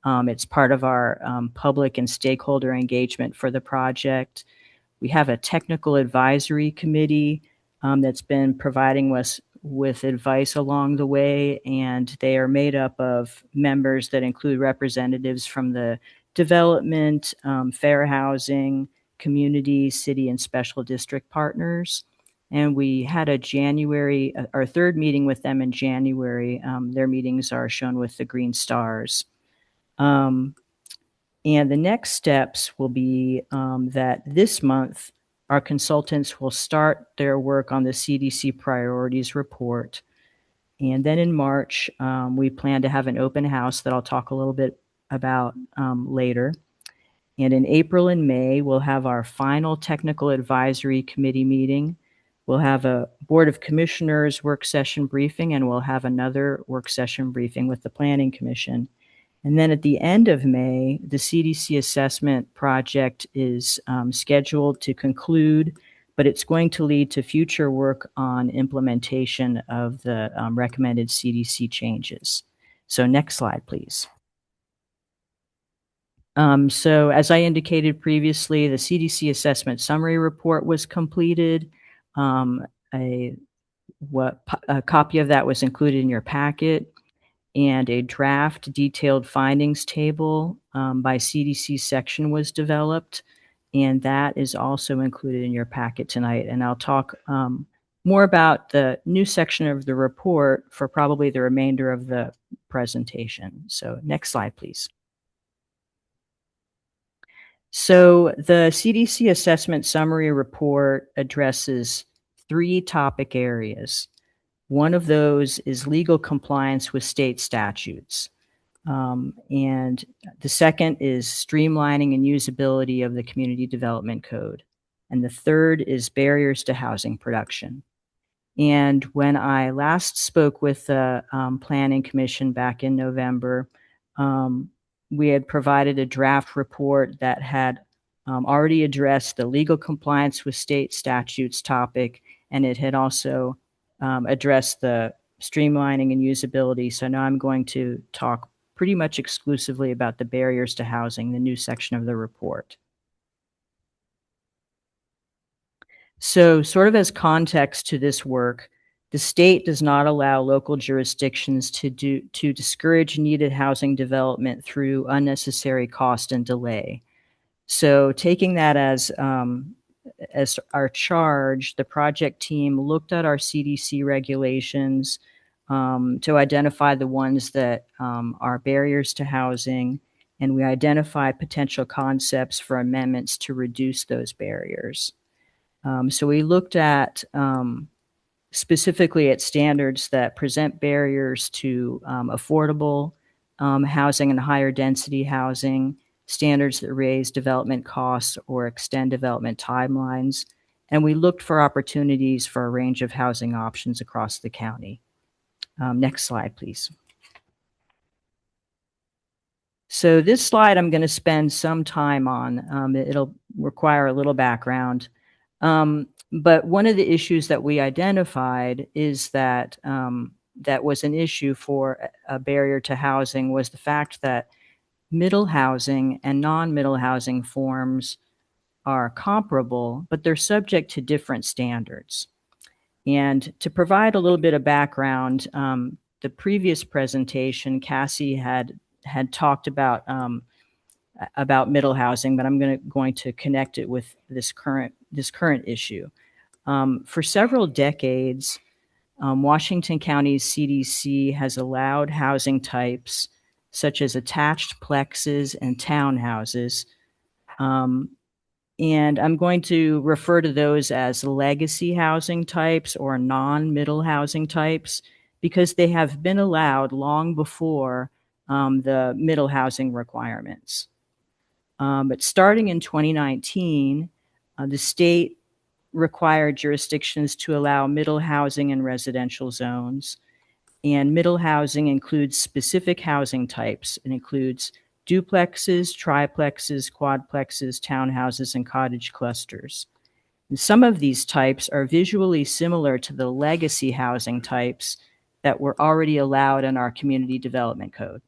It's part of our public and stakeholder engagement for the project. We have a technical advisory committee that's been providing us with advice along the way, and they are made up of members that include representatives from the development, fair housing, community, city, and special district partners. And we had our 3rd meeting with them in January. Their meetings are shown with the green stars. And the next steps will be that this month, our consultants will start their work on the CDC Priorities Report. And then in March, we plan to have an open house that I'll talk a little bit about later. And in April and May, we'll have our final technical advisory committee meeting. We'll have a Board of Commissioners work session briefing, and we'll have another work session briefing with the Planning Commission. And then at the end of May, the CDC assessment project is scheduled to conclude, but it's going to lead to future work on implementation of the recommended CDC changes. So next slide, please. So as I indicated previously, the CDC assessment summary report was completed. A copy of that was included in your packet, and a draft detailed findings table by CDC section was developed, and that is also included in your packet tonight. And I'll talk more about the new section of the report for probably the remainder of the presentation. So next slide, please. So the CDC assessment summary report addresses 3 topic areas. One of those is legal compliance with state statutes. And the second is streamlining and usability of the Community Development Code. And the third is barriers to housing production. And when I last spoke with the Planning Commission back in November, we had provided a draft report that had already addressed the legal compliance with state statutes topic, and it had also addressed the streamlining and usability. So now I'm going to talk pretty much exclusively about the barriers to housing, the new section of the report. So sort of as context to this work, the state does not allow local jurisdictions to discourage needed housing development through unnecessary cost and delay. So taking that as our charge, the project team looked at our CDC regulations to identify the ones that are barriers to housing, and we identified potential concepts for amendments to reduce those barriers. So we looked at specifically at standards that present barriers to affordable housing and higher density housing, standards that raise development costs or extend development timelines, and we looked for opportunities for a range of housing options across the county. Next slide, please. So this slide I'm going to spend some time on. It'll require a little background. But one of the issues that we identified is that that was an issue for a barrier to housing was the fact that middle housing and non-middle housing forms are comparable, but they're subject to different standards. And to provide a little bit of background, the previous presentation, Cassie had talked about middle housing, but I'm going to connect it with this current issue. For several decades, Washington County's CDC has allowed housing types such as attached plexes and townhouses. And I'm going to refer to those as legacy housing types or non-middle housing types because they have been allowed long before the middle housing requirements. But starting in 2019, the state required jurisdictions to allow middle housing in residential zones. And middle housing includes specific housing types. It includes duplexes, triplexes, quadplexes, townhouses, and cottage clusters. And some of these types are visually similar to the legacy housing types that were already allowed in our community development code.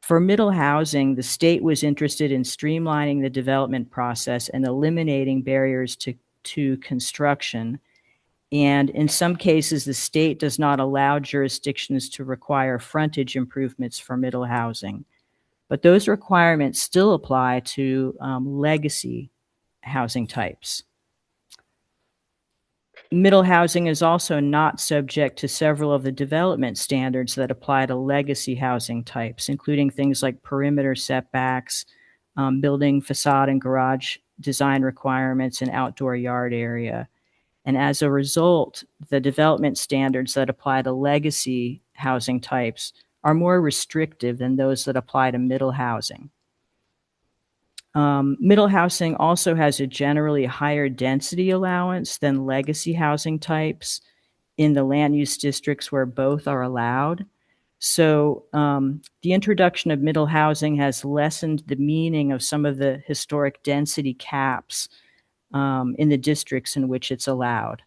For middle housing, the state was interested in streamlining the development process and eliminating barriers to construction. And in some cases, the state does not allow jurisdictions to require frontage improvements for middle housing. But those requirements still apply to legacy housing types. Middle housing is also not subject to several of the development standards that apply to legacy housing types, including things like perimeter setbacks, building facade and garage design requirements, and outdoor yard area. And as a result, the development standards that apply to legacy housing types are more restrictive than those that apply to middle housing. Middle housing also has a generally higher density allowance than legacy housing types in the land use districts where both are allowed. So the introduction of middle housing has lessened the meaning of some of the historic density caps in the districts in which it's allowed.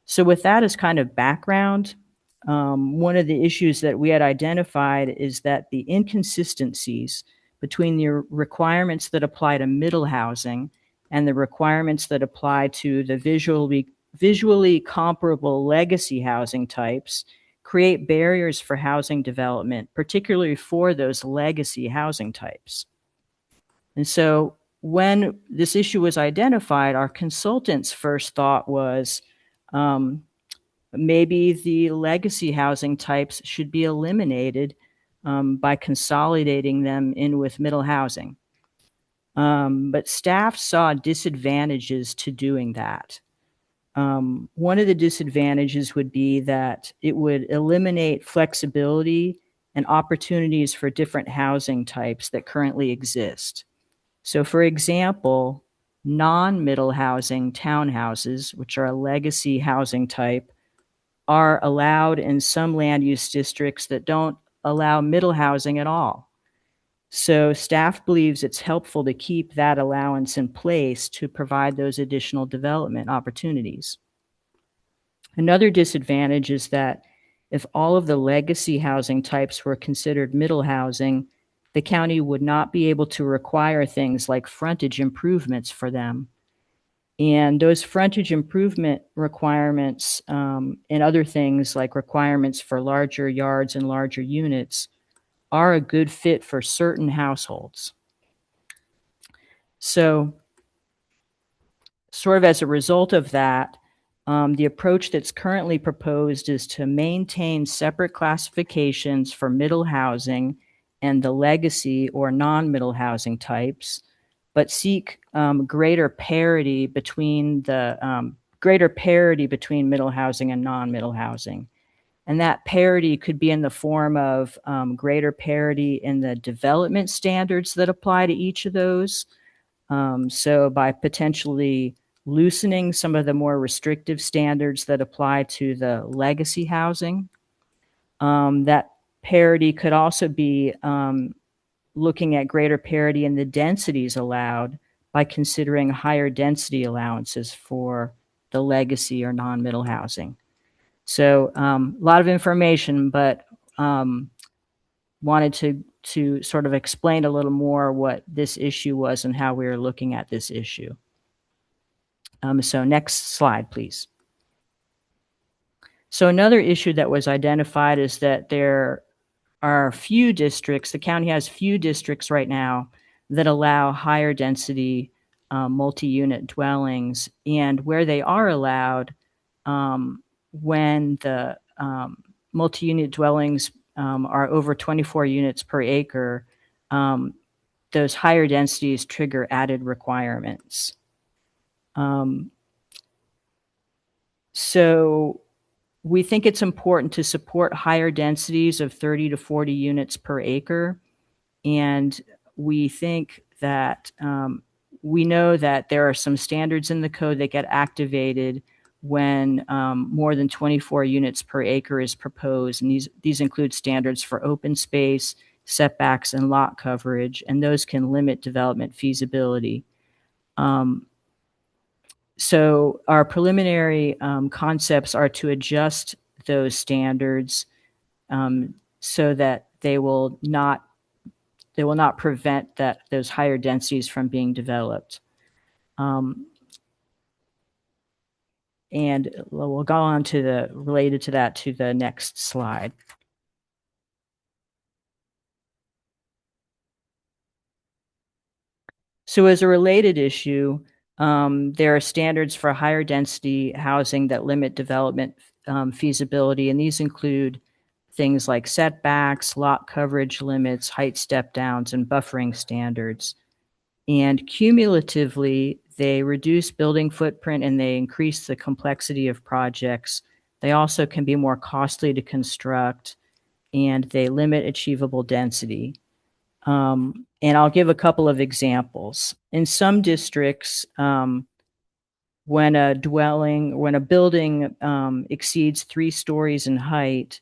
So with that as kind of background, one of the issues that we had identified is that the inconsistencies between the requirements that apply to middle housing and the requirements that apply to the visually comparable legacy housing types create barriers for housing development, particularly for those legacy housing types. And so when this issue was identified, our consultant's first thought was maybe the legacy housing types should be eliminated by consolidating them in with middle housing. But staff saw disadvantages to doing that. One of the disadvantages would be that it would eliminate flexibility and opportunities for different housing types that currently exist. So for example, non-middle housing townhouses, which are a legacy housing type, are allowed in some land use districts that don't allow middle housing at all. So staff believes it's helpful to keep that allowance in place to provide those additional development opportunities. Another disadvantage is that if all of the legacy housing types were considered middle housing, the county would not be able to require things like frontage improvements for them. And those frontage improvement requirements and other things like requirements for larger yards and larger units are a good fit for certain households. So, sort of as a result of that, the approach that's currently proposed is to maintain separate classifications for middle housing and the legacy or non-middle housing types, but seek greater parity between middle housing and non-middle housing. And that parity could be in the form of greater parity in the development standards that apply to each of those. So by potentially loosening some of the more restrictive standards that apply to the legacy housing, that parity could also be looking at greater parity in the densities allowed by considering higher density allowances for the legacy or non-middle housing. So a lot of information, but wanted to sort of explain a little more what this issue was and how we were looking at this issue. So next slide, please. So another issue that was identified is that there are few districts, the county has few districts right now that allow higher density multi-unit dwellings, and where they are allowed, when the multi-unit dwellings are over 24 units per acre, those higher densities trigger added requirements. So we think it's important to support higher densities of 30 to 40 units per acre. And we think that we know that there are some standards in the code that get activated when more than 24 units per acre is proposed. And these include standards for open space, setbacks, and lot coverage, and those can limit development feasibility. So our preliminary concepts are to adjust those standards so that they will not prevent those higher densities from being developed. And we'll go on to related to that to the next slide. So as a related issue, there are standards for higher density housing that limit development feasibility, and these include things like setbacks, lot coverage limits, height step downs, and buffering standards. And cumulatively, they reduce building footprint and they increase the complexity of projects. They also can be more costly to construct, and they limit achievable density. And I'll give a couple of examples. In some districts, when a building exceeds 3 stories in height,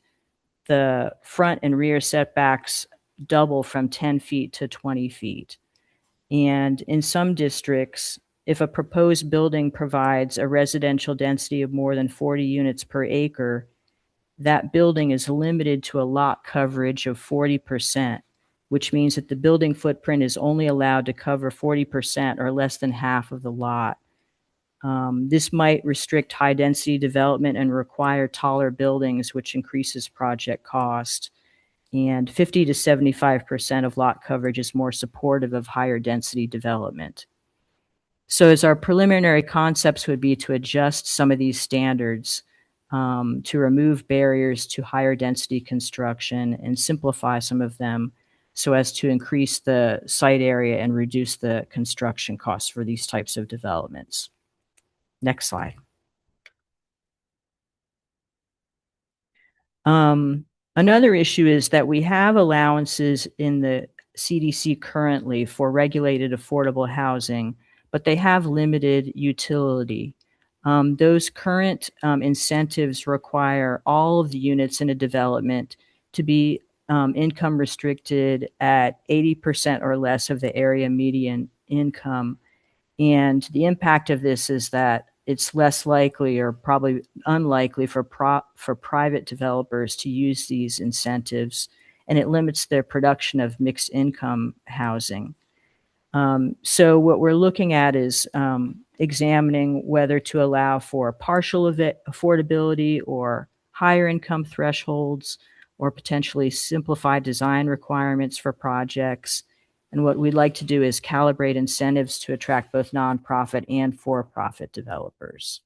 the front and rear setbacks double from 10 feet to 20 feet. And in some districts, if a proposed building provides a residential density of more than 40 units per acre, that building is limited to a lot coverage of 40%, which means that the building footprint is only allowed to cover 40% or less than half of the lot. This might restrict high density development and require taller buildings, which increases project cost. And 50 to 75% of lot coverage is more supportive of higher density development. So as our preliminary concepts would be to adjust some of these standards to remove barriers to higher density construction and simplify some of them so as to increase the site area and reduce the construction costs for these types of developments. Next slide. Another issue is that we have allowances in the CDC currently for regulated affordable housing, but they have limited utility. Those current incentives require all of the units in a development to be income restricted at 80% or less of the area median income. And the impact of this is that it's less likely or probably unlikely for private developers to use these incentives, and it limits their production of mixed income housing. So what we're looking at is examining whether to allow for partial affordability or higher income thresholds, or potentially simplify design requirements for projects. And what we'd like to do is calibrate incentives to attract both nonprofit and for-profit developers.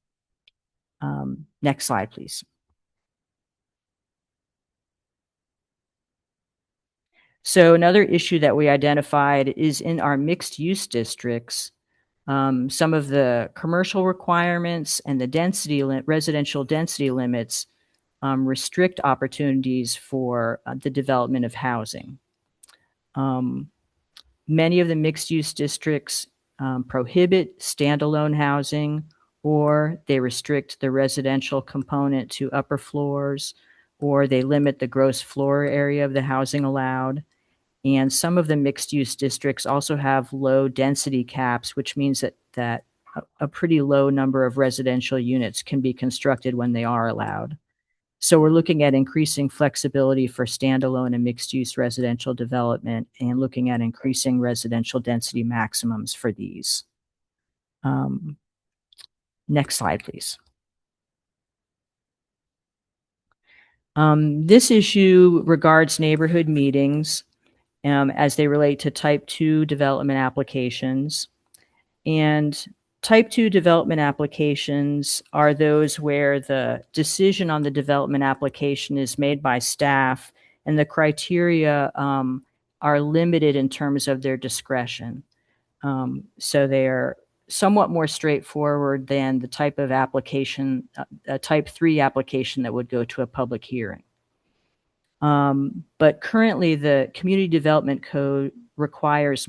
Next slide, please. So another issue that we identified is in our mixed-use districts. Some of the commercial requirements and the residential density limits restrict opportunities for the development of housing. Many of the mixed-use districts prohibit standalone housing, or they restrict the residential component to upper floors, or they limit the gross floor area of the housing allowed. And some of the mixed-use districts also have low density caps, which means that a pretty low number of residential units can be constructed when they are allowed. So we're looking at increasing flexibility for standalone and mixed-use residential development and looking at increasing residential density maximums for these. Next slide, please. This issue regards neighborhood meetings as they relate to Type 2 development applications. And Type 2 development applications are those where the decision on the development application is made by staff, and the criteria are limited in terms of their discretion. So they are somewhat more straightforward than the type of application, a Type 3 application that would go to a public hearing. But currently, the Community Development Code requires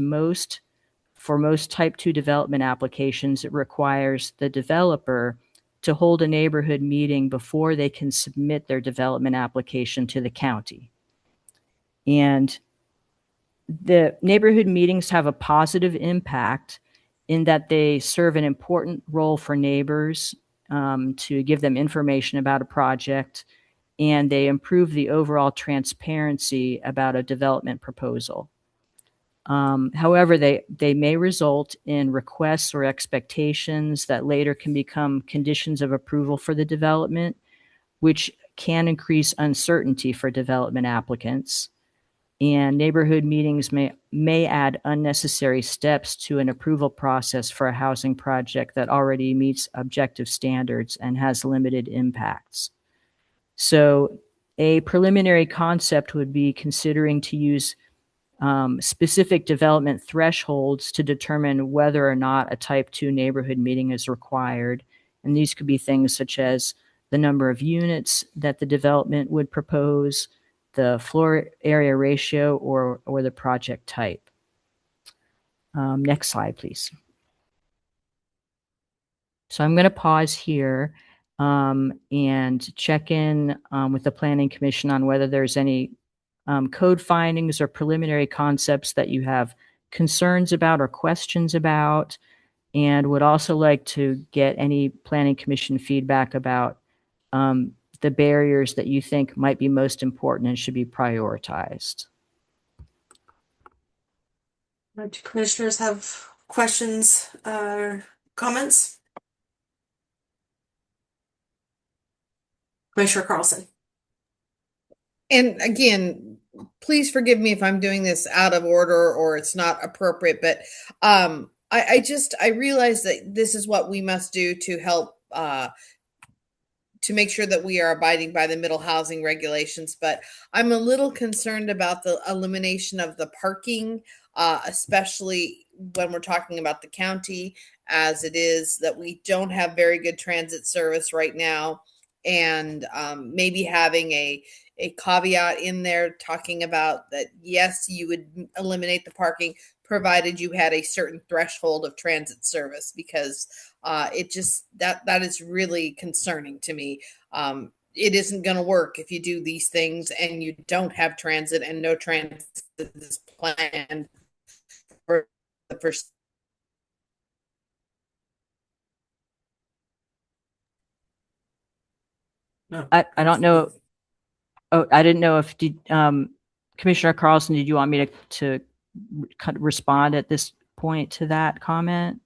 for most Type 2 development applications, it requires the developer to hold a neighborhood meeting before they can submit their development application to the county. And the neighborhood meetings have a positive impact in that they serve an important role for neighbors to give them information about a project, and they improve the overall transparency about a development proposal. However, they may result in requests or expectations that later can become conditions of approval for the development, which can increase uncertainty for development applicants. And neighborhood meetings may add unnecessary steps to an approval process for a housing project that already meets objective standards and has limited impacts. So a preliminary concept would be considering to use specific development thresholds to determine whether or not a Type 2 neighborhood meeting is required. And these could be things such as the number of units that the development would propose, the floor area ratio, or the project type. Next slide, please. So I'm going to pause here and check in with the Planning Commission on whether there's any code findings or preliminary concepts that you have concerns about or questions about, and would also like to get any Planning Commission feedback about the barriers that you think might be most important and should be prioritized. Do commissioners have questions or comments? Commissioner Carlson. And again, please forgive me if I'm doing this out of order or it's not appropriate, but I realize that this is what we must do to help to make sure that we are abiding by the middle housing regulations. But I'm a little concerned about the elimination of the parking, especially when we're talking about the county, as it is that we don't have very good transit service right now. And maybe having a caveat in there talking about that, yes, you would eliminate the parking provided you had a certain threshold of transit service, because it just that is really concerning to me. It isn't going to work if you do these things and you don't have transit, and no transit is planned for the first. No. I don't know. Oh, I didn't know if Commissioner Carlson, did you want me to respond at this point to that comment?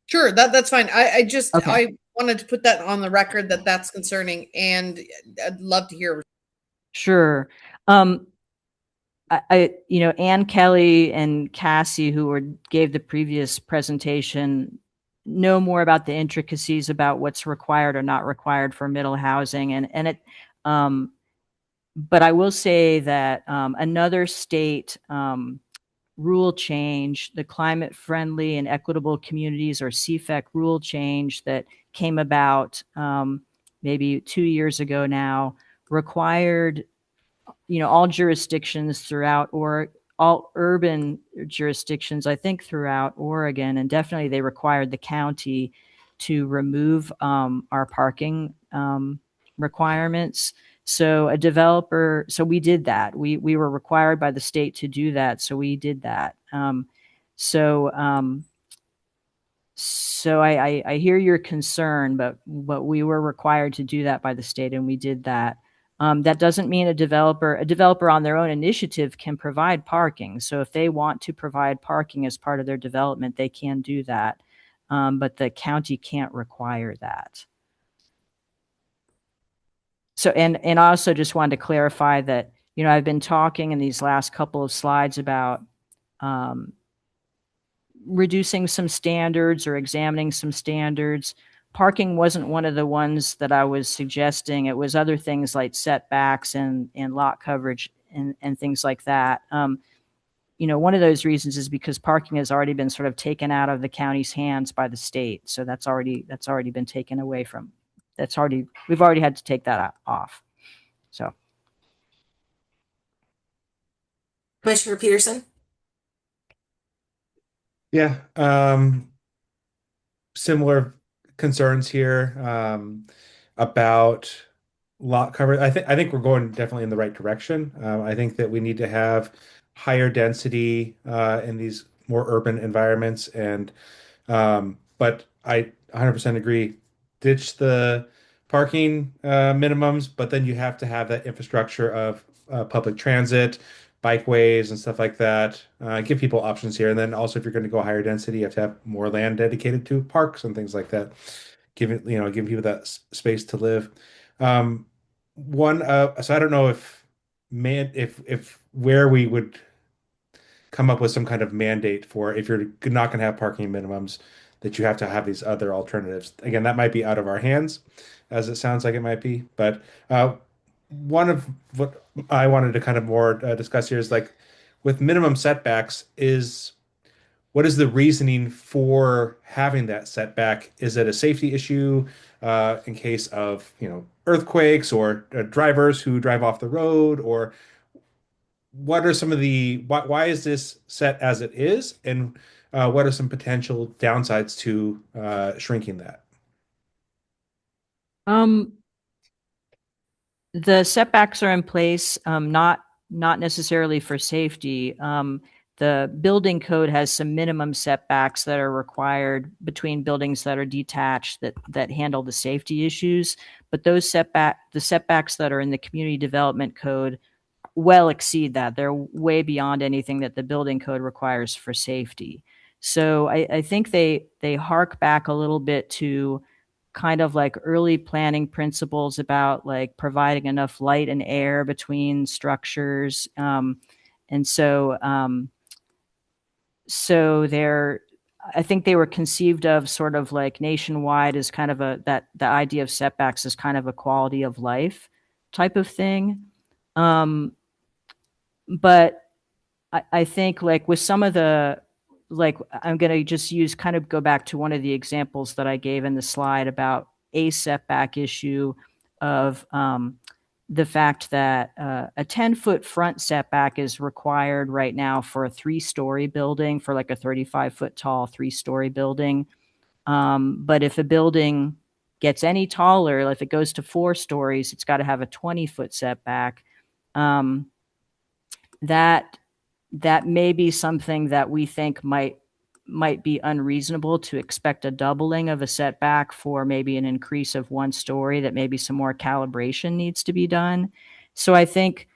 Sure, that's fine. Okay. I wanted to put that on the record that that's concerning, and I'd love to hear. Sure. Ann Kelly and Cassie, gave the previous presentation, know more about the intricacies about what's required or not required for middle housing, but I will say that another state rule change, the Climate Friendly and Equitable Communities, or CFEC rule change that came about maybe 2 years ago now, required all jurisdictions throughout, or all urban jurisdictions, I think, throughout Oregon, and definitely they required the county to remove our parking requirements. So we did that. We were required by the state to do that, so we did that. So I hear your concern, but we were required to do that by the state, and we did that. That doesn't mean a developer on their own initiative can provide parking. So if they want to provide parking as part of their development, they can do that. But the county can't require that. So, and I also just wanted to clarify that, I've been talking in these last couple of slides about reducing some standards or examining some standards. Parking wasn't one of the ones that I was suggesting. It was other things like setbacks and lot coverage and things like that. One of those reasons is because parking has already been sort of taken out of the county's hands by the state. So that's already been taken away from. We've already had to take that off. So. Commissioner Peterson? Yeah, similar concerns here about lot coverage. I think we're going definitely in the right direction. I think that we need to have higher density in these more urban environments, and but I 100% agree. Ditch the parking minimums, but then you have to have that infrastructure of public transit, bikeways, and stuff like that. Give people options here, and then also if you're going to go higher density, you have to have more land dedicated to parks and things like that. Giving people that space to live. So I don't know if where we would come up with some kind of mandate for if you're not going to have parking minimums, that you have to have these other alternatives. Again, that might be out of our hands, as it sounds like it might be. But one of what I wanted to kind of more discuss here is like with minimum setbacks is what is the reasoning for having that setback? Is it a safety issue in case of, earthquakes or drivers who drive off the road, or what are some of why is this set as it is, and what are some potential downsides to shrinking that? The setbacks are in place, not necessarily for safety. The building code has some minimum setbacks that are required between buildings that are detached that handle the safety issues. But the setbacks that are in the community development code well exceed that. They're way beyond anything that the building code requires for safety. So I think they hark back a little bit to kind of like early planning principles about like providing enough light and air between structures. And so I think they were conceived of sort of like nationwide as kind of the idea of setbacks as kind of a quality of life type of thing. But I think like with some of I'm going to just go back to one of the examples that I gave in the slide about a setback issue of the fact that a 10-foot front setback is required right now for a 3-story building, for like a 35-foot tall 3-story building. But if a building gets any taller, if it goes to 4 stories, it's got to have a 20-foot setback. That may be something that we think might might be unreasonable to expect a doubling of a setback for maybe an increase of 1 story, that maybe some more calibration needs to be done. So I think,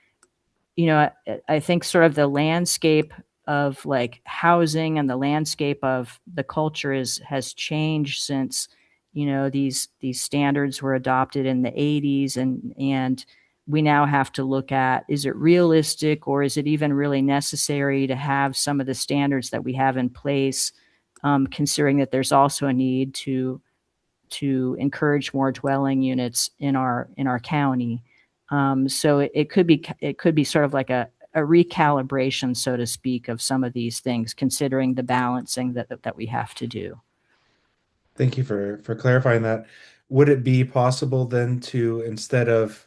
I think sort of the landscape of like housing and the landscape of the culture has changed since, these standards were adopted in the 80s, and we now have to look at, is it realistic, or is it even really necessary to have some of the standards that we have in place, considering that there's also a need to encourage more dwelling units in our county. So it could be sort of like a recalibration, so to speak, of some of these things, considering the balancing that we have to do. Thank you for clarifying that. Would it be possible then to, instead of,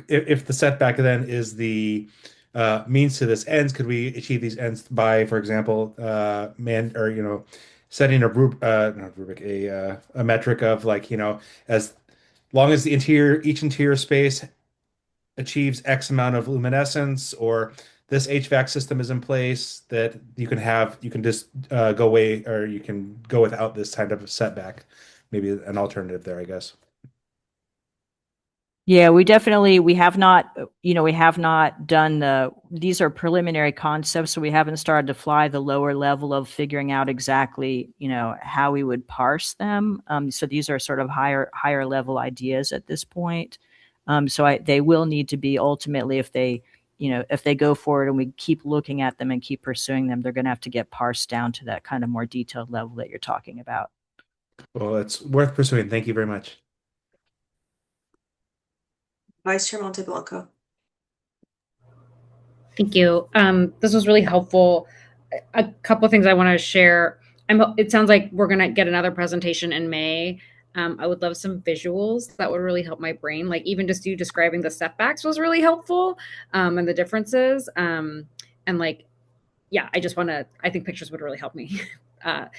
if the setback then is the means to this ends, could we achieve these ends by, for example, setting a not rubric, a metric of, like, as long as each interior space achieves X amount of luminescence, or this HVAC system is in place, that you can just go away, or you can go without this kind of setback. Maybe an alternative there, I guess. Yeah, we have not done these are preliminary concepts, so we haven't started to fly the lower level of figuring out exactly, how we would parse them. So these are sort of higher level ideas at this point. So they will need to be, ultimately, if they go forward and we keep looking at them and keep pursuing them, they're going to have to get parsed down to that kind of more detailed level that you're talking about. Well, it's worth pursuing. Thank you very much. Vice Chair Monteblanco. Thank you. This was really helpful. A couple of things I want to share. It sounds like we're going to get another presentation in May. I would love some visuals. That would really help my brain. Like, even just you describing the setbacks was really helpful, and the differences. And like, yeah, I think pictures would really help me. I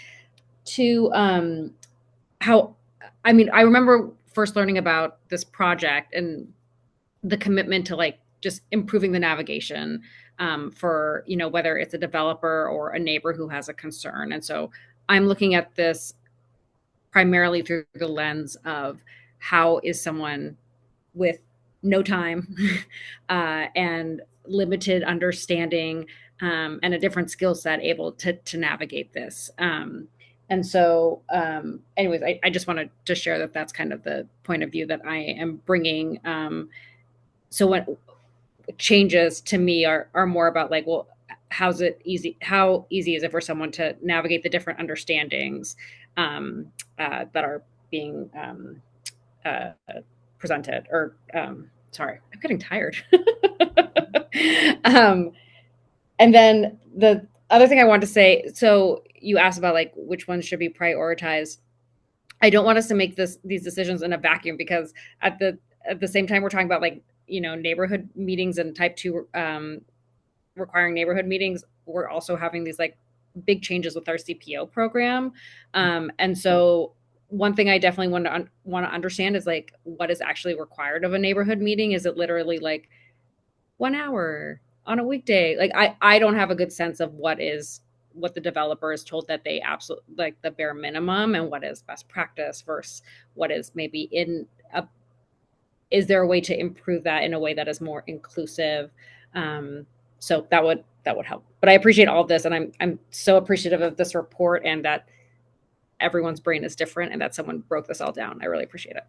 remember first learning about this project and the commitment to like just improving the navigation for, whether it's a developer or a neighbor who has a concern. And so I'm looking at this primarily through the lens of, how is someone with no time and limited understanding and a different skill set able to navigate this. And so, anyways, I just wanted to share that that's kind of the point of view that I am bringing. So what changes to me are more about like, well, how easy is it for someone to navigate the different understandings that are being presented, or sorry, I'm getting tired. And then the other thing I wanted to say, so you asked about like which ones should be prioritized. I don't want us to make these decisions in a vacuum, because at the same time we're talking about like, neighborhood meetings and type 2 requiring neighborhood meetings, we're also having these like big changes with our CPO program. And so one thing I definitely want to understand is like, what is actually required of a neighborhood meeting? Is it literally like 1 hour on a weekday? Like, I don't have a good sense of what the developer is told that they absolutely like the bare minimum, and what is best practice versus what is maybe is there a way to improve that in a way that is more inclusive? So that would help. But I appreciate all of this, and I'm so appreciative of this report, and that everyone's brain is different, and that someone broke this all down. I really appreciate it.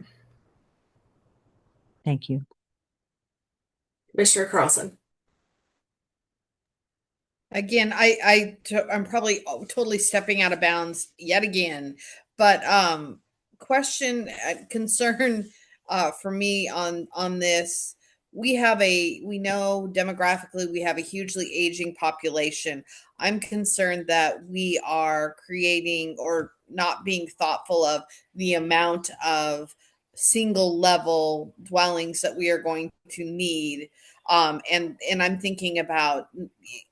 Thank you. Commissioner Carlson. Again, I'm probably totally stepping out of bounds yet again, but question, concern for me on this. We know demographically we have a hugely aging population. I'm concerned that we are creating or not being thoughtful of the amount of single level dwellings that we are going to need. And I'm thinking about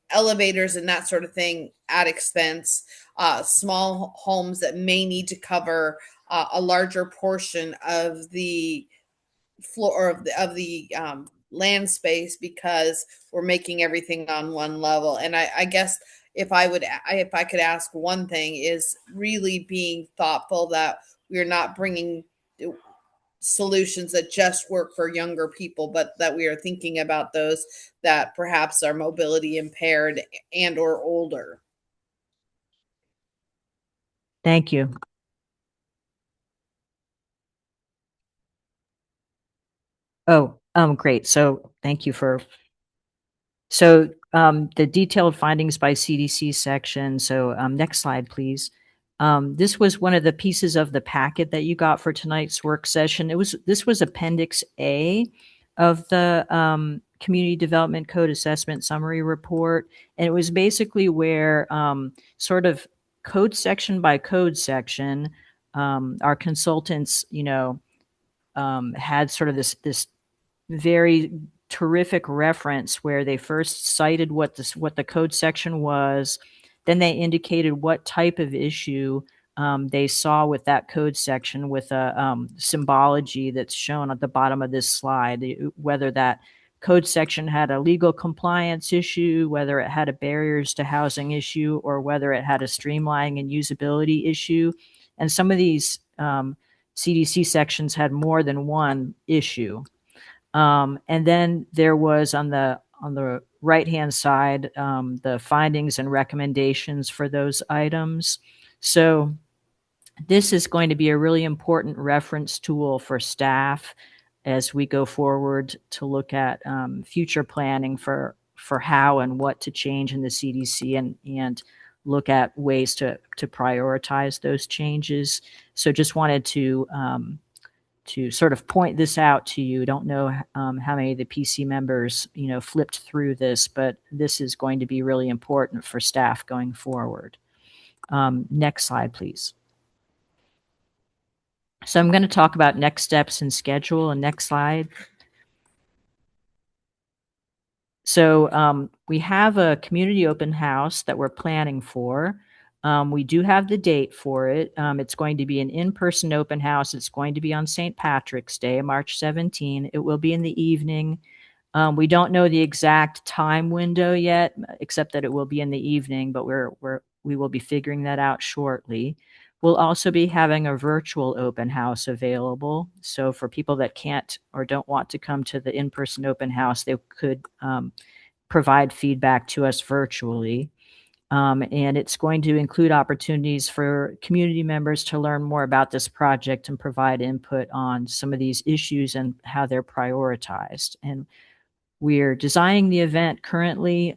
elevators and that sort of thing at expense, small homes that may need to cover a larger portion of the floor of the land space, because we're making everything on one level. And I guess if I could ask one thing, is really being thoughtful that we're not bringing solutions that just work for younger people, but that we are thinking about those that perhaps are mobility impaired and or older. Thank you. Oh, great. So thank you for the detailed findings by CDC section. So next slide, please. This was one of the pieces of the packet that you got for tonight's work session. This was Appendix A of the Community Development Code Assessment Summary Report, and it was basically where sort of code section by code section, our consultants, had sort of this very terrific reference where they first cited what the code section was, then they indicated what type of issue they saw with that code section with a symbology that's shown at the bottom of this slide, whether that code section had a legal compliance issue, whether it had a barriers to housing issue, or whether it had a streamlining and usability issue. And some of these CDC sections had more than one issue. And then there was on the right-hand side, the findings and recommendations for those items. So this is going to be a really important reference tool for staff as we go forward to look at future planning for how and what to change in the CDC and look at ways to prioritize those changes. So just wanted to sort of point this out to you. Don't know how many of the PC members, flipped through this, but this is going to be really important for staff going forward. Next slide, please. So I'm going to talk about next steps and schedule. And next slide. So we have a community open house that we're planning for. We do have the date for it. It's going to be an in-person open house. It's going to be on St. Patrick's Day, March 17. It will be in the evening. We don't know the exact time window yet, except that it will be in the evening, but we will be figuring that out shortly. We'll also be having a virtual open house available. So for people that can't or don't want to come to the in-person open house, they could provide feedback to us virtually. And it's going to include opportunities for community members to learn more about this project and provide input on some of these issues and how they're prioritized. And we're designing the event currently.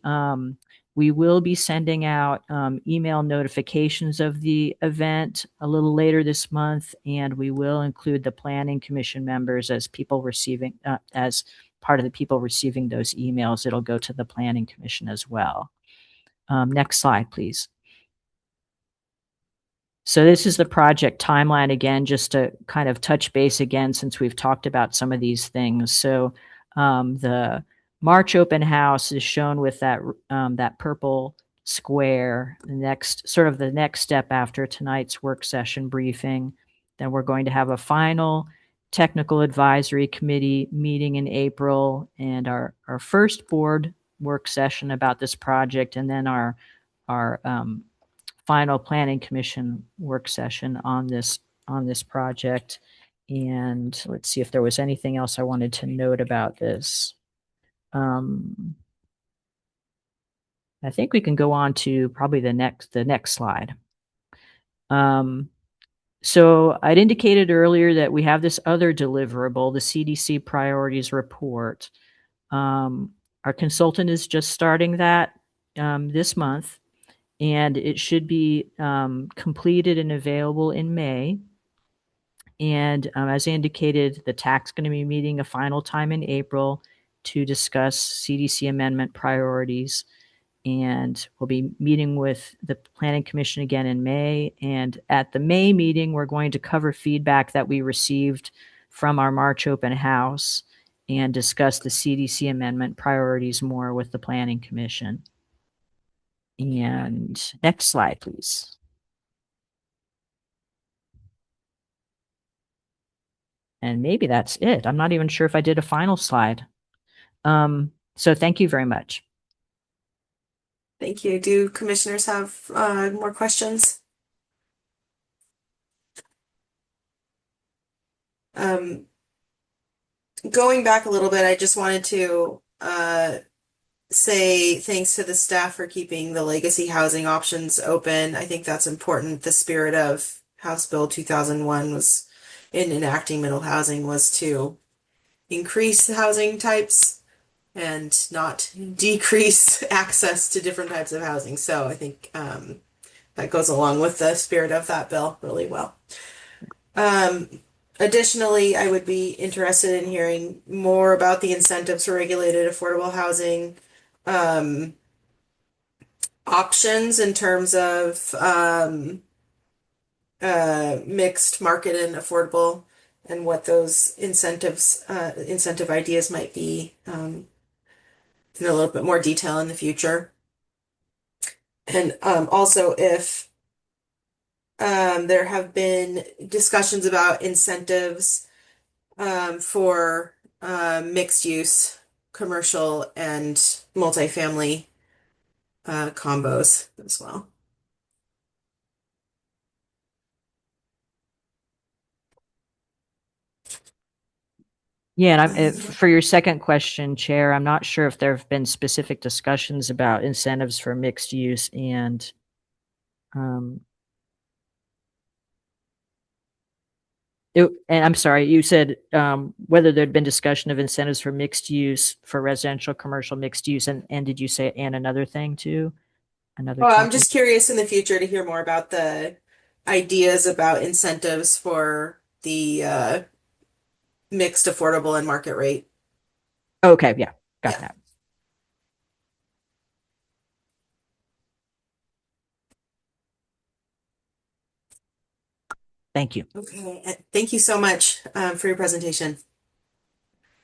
We will be sending out email notifications of the event a little later this month, and we will include the Planning Commission members as people receiving, as part of the people receiving those emails. It'll go to the Planning Commission as well. Next slide, please. So this is the project timeline again, just to kind of touch base again, since we've talked about some of these things. So the March open house is shown with that purple square. The next step after tonight's work session briefing. Then we're going to have a final technical advisory committee meeting in April, and our first board work session about this project, and then our final planning commission work session on this project. And let's see if there was anything else I wanted to note about this. I think we can go on to probably the next slide. So I'd indicated earlier that we have this other deliverable, the CDC priorities report. Our consultant is just starting that this month, and it should be completed and available in May. And as indicated, the TAC's going to be meeting a final time in April to discuss CDC amendment priorities. And we'll be meeting with the Planning Commission again in May. And at the May meeting, we're going to cover feedback that we received from our March open house and discuss the CDC amendment priorities more with the Planning Commission. And next slide, please. And maybe that's it. I'm not even sure if I did a final slide. So thank you very much. Thank you. Do commissioners have more questions? Going back a little bit, I just wanted to say thanks to the staff for keeping the legacy housing options open. I think that's important. The spirit of House Bill 2001 was in enacting middle housing was to increase the housing types and not decrease access to different types of housing. So I think that goes along with the spirit of that bill really well. Additionally, I would be interested in hearing more about the incentives for regulated affordable housing options in terms of mixed market and affordable, and what those incentive ideas might be in a little bit more detail in the future. And also if there have been discussions about incentives for mixed use, commercial and multifamily combos as well. Yeah, and for your second question, Chair, I'm not sure if there have been specific discussions about incentives for mixed use and and I'm sorry, you said whether there'd been discussion of incentives for mixed use for residential, commercial mixed use, and did you say and another thing too? Another Well, I'm topic? just curious in the future to hear more about the ideas about incentives for the mixed affordable and market rate. Okay, yeah, got that. Thank you. Okay, thank you so much for your presentation.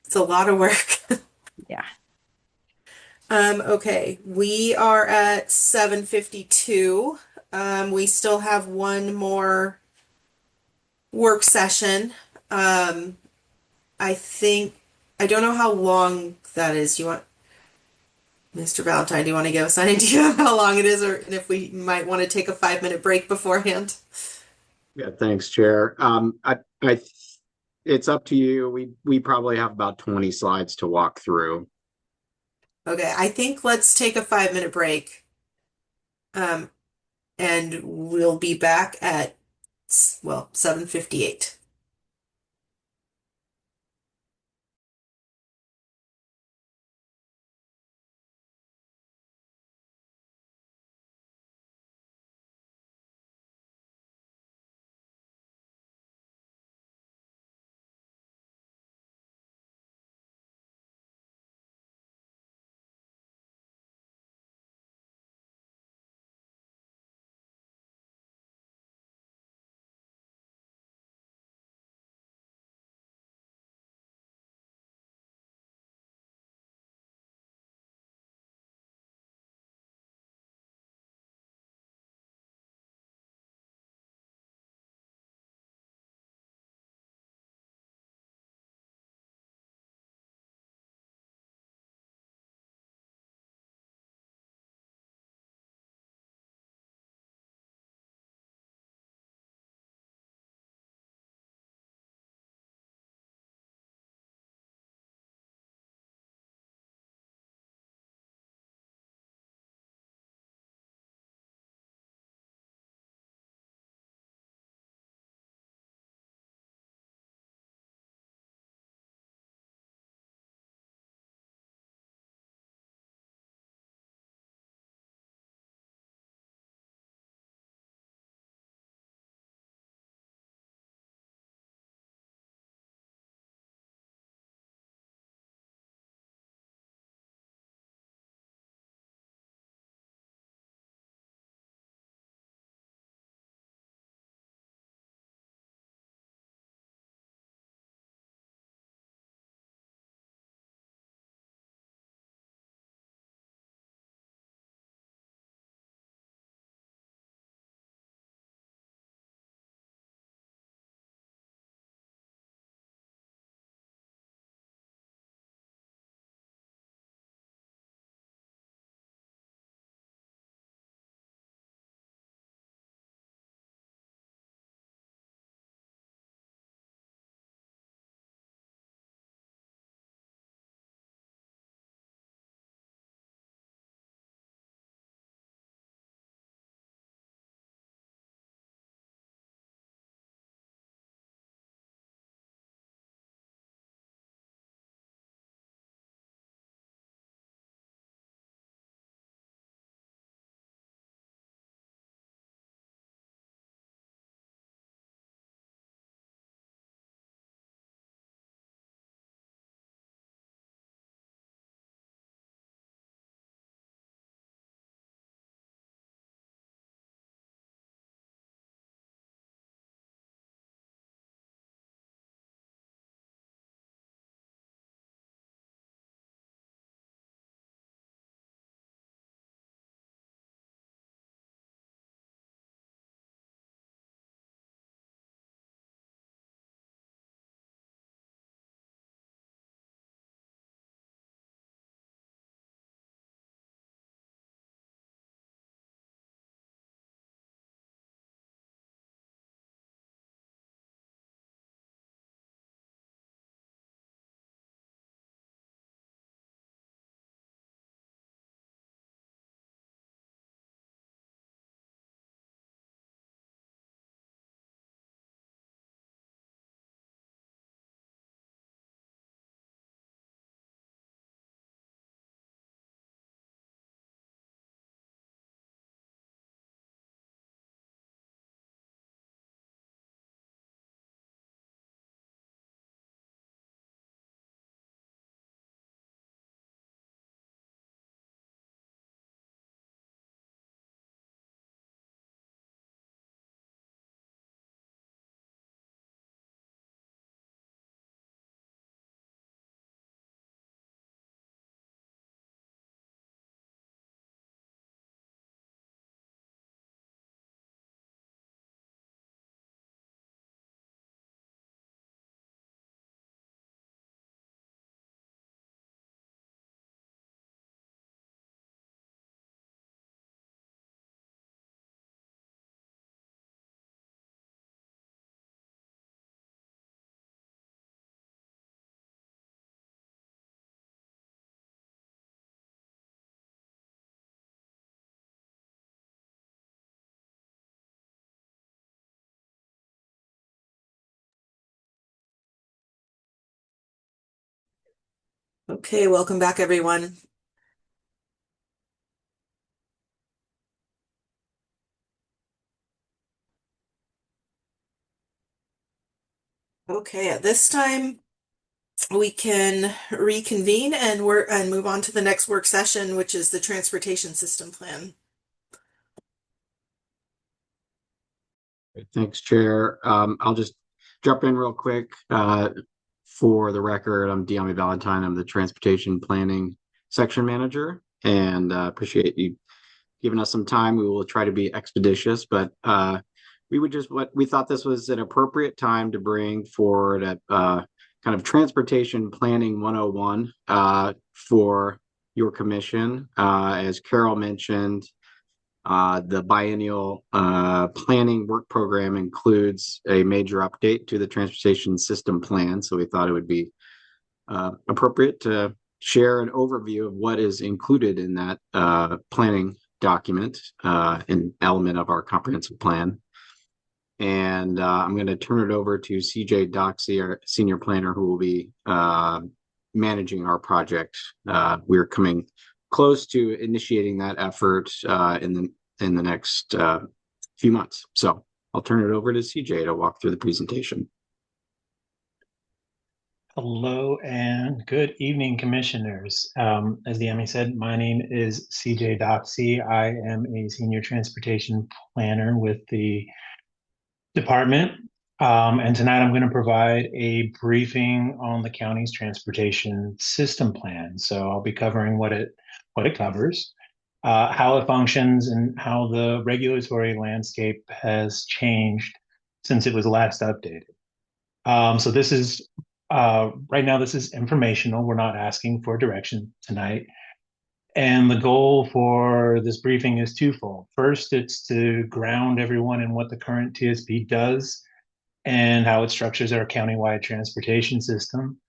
It's a lot of work. Yeah. Okay, we are at 7:52. We still have one more work session. I think, I don't know how long that is. Mr. Valentine, do you want to give us an idea of how long it is, or if we might want to take a 5-minute break beforehand? Yeah, thanks, Chair. It's up to you. We probably have about 20 slides to walk through. Okay, I think let's take a 5-minute break. And we'll be back at, well, 7:58. Okay, welcome back, everyone. Okay, at this time, we can reconvene and work and move on to the next work session, which is the transportation system plan. Thanks, Chair. I'll just jump in real quick. For the record, I'm Deami Valentine. I'm the Transportation Planning Section Manager, and appreciate you giving us some time. We will try to be expeditious, but we thought this was an appropriate time to bring forward a kind of transportation planning 101 for your commission. As Carol mentioned, the biennial planning work program includes a major update to the transportation system plan. So we thought it would be appropriate to share an overview of what is included in that planning document, an element of our comprehensive plan. And I'm going to turn it over to CJ Doxey, our senior planner, who will be managing our project. We're coming close to initiating that effort in the next few months. So I'll turn it over to CJ to walk through the presentation. Hello and good evening, commissioners. As Deami said, my name is CJ Doxey. I am a senior transportation planner with the department. And tonight I'm going to provide a briefing on the county's transportation system plan. So I'll be covering what it covers, how it functions, and how the regulatory landscape has changed since it was last updated. So this is right now, this is informational. We're not asking for direction tonight. And the goal for this briefing is twofold. First, it's to ground everyone in what the current TSP does and how it structures our countywide transportation system.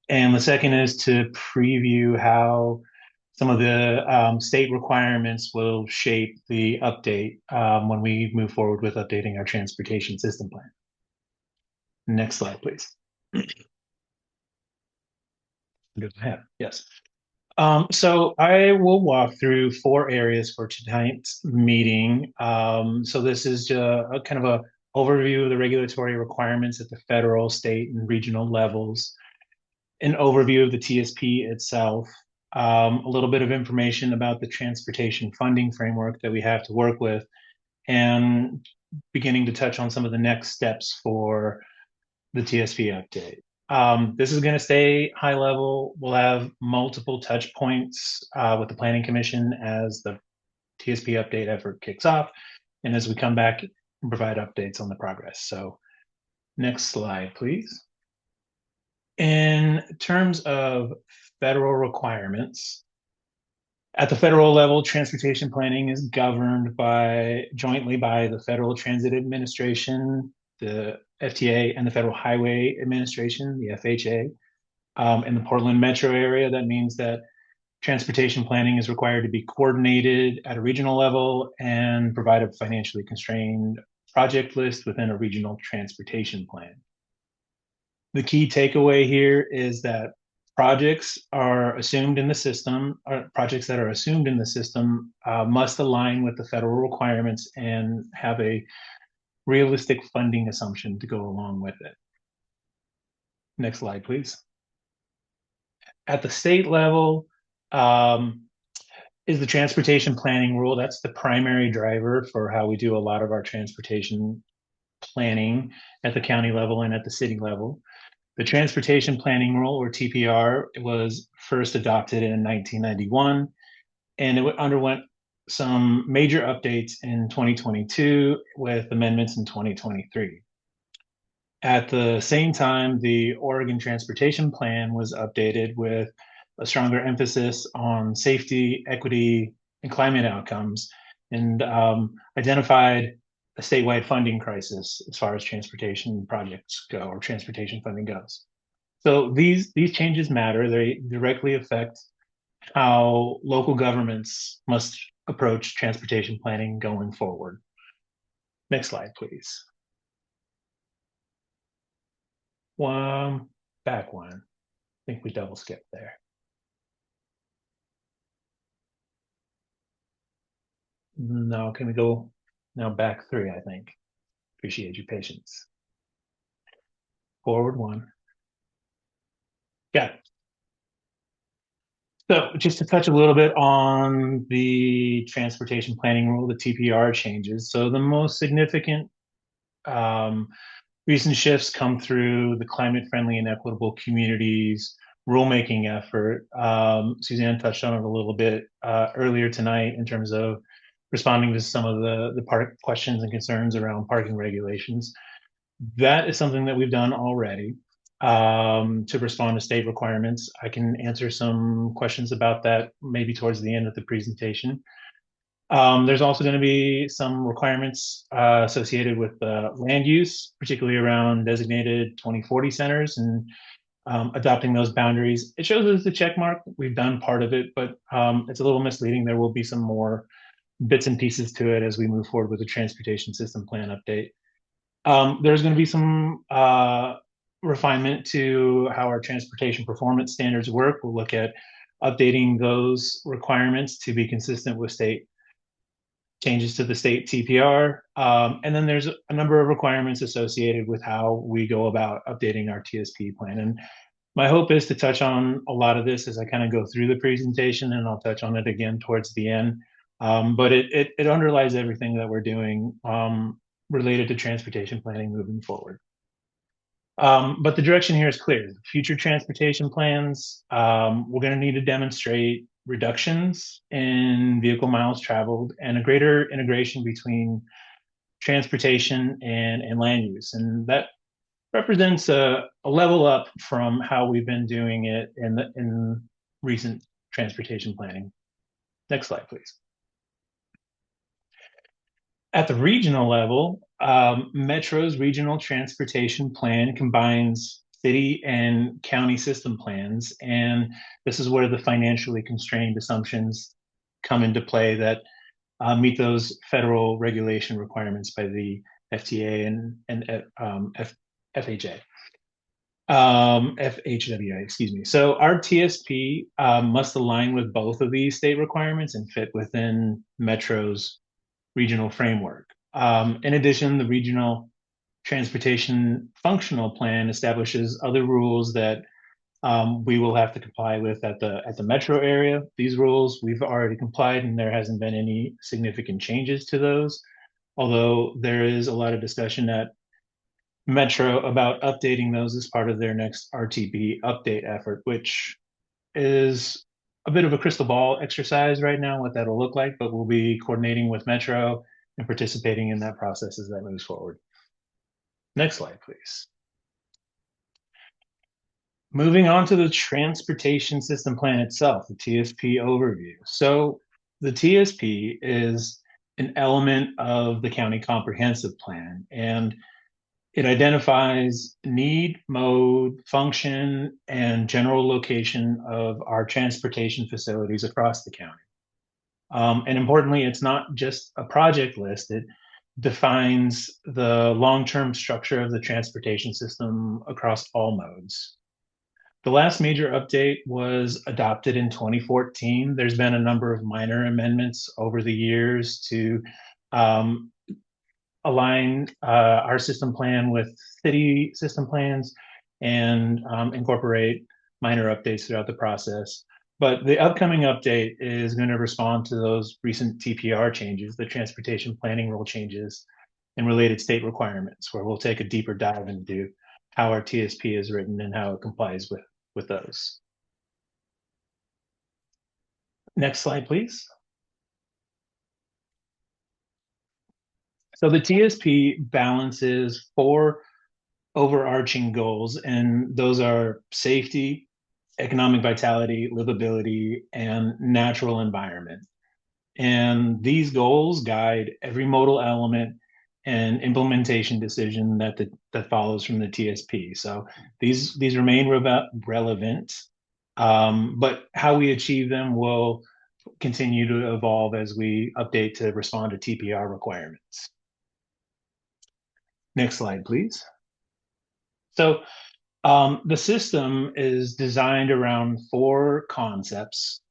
And the second is to preview how some of the state requirements will shape the update when we move forward with updating our transportation system plan. Next slide, please. Go ahead. Yes. So I will walk through 4 areas for tonight's meeting. So this is a kind of a overview of the regulatory requirements at the federal, state, and regional levels, an overview of the TSP itself, a little bit of information about the transportation funding framework that we have to work with, and beginning to touch on some of the next steps for the TSP update. This is going to stay high level. We'll have multiple touch points with the Planning Commission as the TSP update effort kicks off, and as we come back and provide updates on the progress. So next slide, please. In terms of federal requirements, at the federal level, transportation planning is governed jointly by the Federal Transit Administration, the FTA, and the Federal Highway Administration, the FHA. In the Portland metro area, that means that transportation planning is required to be coordinated at a regional level and provide a financially constrained project list within a regional transportation plan. The key takeaway here is that projects that are assumed in the system must align with the federal requirements and have a realistic funding assumption to go along with it. Next slide, please. At the state level, is the transportation planning rule. That's the primary driver for how we do a lot of our transportation planning at the county level and at the city level. The Transportation Planning Rule, or TPR, was first adopted in 1991, and it underwent some major updates in 2022 with amendments in 2023. At the same time, the Oregon Transportation Plan was updated with a stronger emphasis on safety, equity, and climate outcomes, and identified a statewide funding crisis as far as transportation projects go, or transportation funding goes. So these changes matter. They directly affect how local governments must approach transportation planning going forward. Next slide, please. Back one. I think we double skipped there. No, can we go now back 3, I think. Appreciate your patience. Forward 1. Got it. So just to touch a little bit on the transportation planning rule, the TPR changes. So the most significant recent shifts come through the climate friendly and equitable communities rulemaking effort. Suzanne touched on it a little bit earlier tonight in terms of responding to some of the park questions and concerns around parking regulations. That is something that we've done already to respond to state requirements. I can answer some questions about that maybe towards the end of the presentation. There's also going to be some requirements associated with land use, particularly around designated 2040 centers and adopting those boundaries. It shows us the check mark. We've done part of it, but it's a little misleading. There will be some more bits and pieces to it as we move forward with the transportation system plan update. There's going to be some refinement to how our transportation performance standards work. We'll look at updating those requirements to be consistent with state changes to the state TPR. And then there's a number of requirements associated with how we go about updating our TSP plan. And my hope is to touch on a lot of this as I kind of go through the presentation, and I'll touch on it again towards the end. But it underlies everything that we're doing related to transportation planning moving forward. But the direction here is clear. Future transportation plans, we're going to need to demonstrate reductions in vehicle miles traveled and a greater integration between transportation and land use. And that represents a level up from how we've been doing it in recent transportation planning. Next slide, please. At the regional level, Metro's regional transportation plan combines city and county system plans, and this is where the financially constrained assumptions come into play that meet those federal regulation requirements by the FTA and FHA. FHWA, excuse me. So our TSP must align with both of these state requirements and fit within Metro's regional framework. In addition, the regional transportation functional plan establishes other rules that we will have to comply with at the metro area. These rules we've already complied, and there hasn't been any significant changes to those. Although there is a lot of discussion at Metro about updating those as part of their next RTP update effort, which is a bit of a crystal ball exercise right now, what that'll look like, but we'll be coordinating with Metro and participating in that process as that moves forward. Next slide, please. Moving on to the transportation system plan itself, the TSP overview. So the TSP is an element of the county comprehensive plan, and it identifies need, mode, function, and general location of our transportation facilities across the county. And importantly, it's not just a project list. It defines the long-term structure of the transportation system across all modes. The last major update was adopted in 2014. There's been a number of minor amendments over the years to align our system plan with city system plans and incorporate minor updates throughout the process. But the upcoming update is going to respond to those recent TPR changes, the transportation planning rule changes, and related state requirements, where we'll take a deeper dive into how our TSP is written and how it complies with those. Next slide, please. So the TSP balances 4 overarching goals, and those are safety, economic vitality, livability, and natural environment. And these goals guide every modal element and implementation decision that follows from the TSP. So these remain relevant, but how we achieve them will continue to evolve as we update to respond to TPR requirements. Next slide, please. So the system is designed around 4 concepts.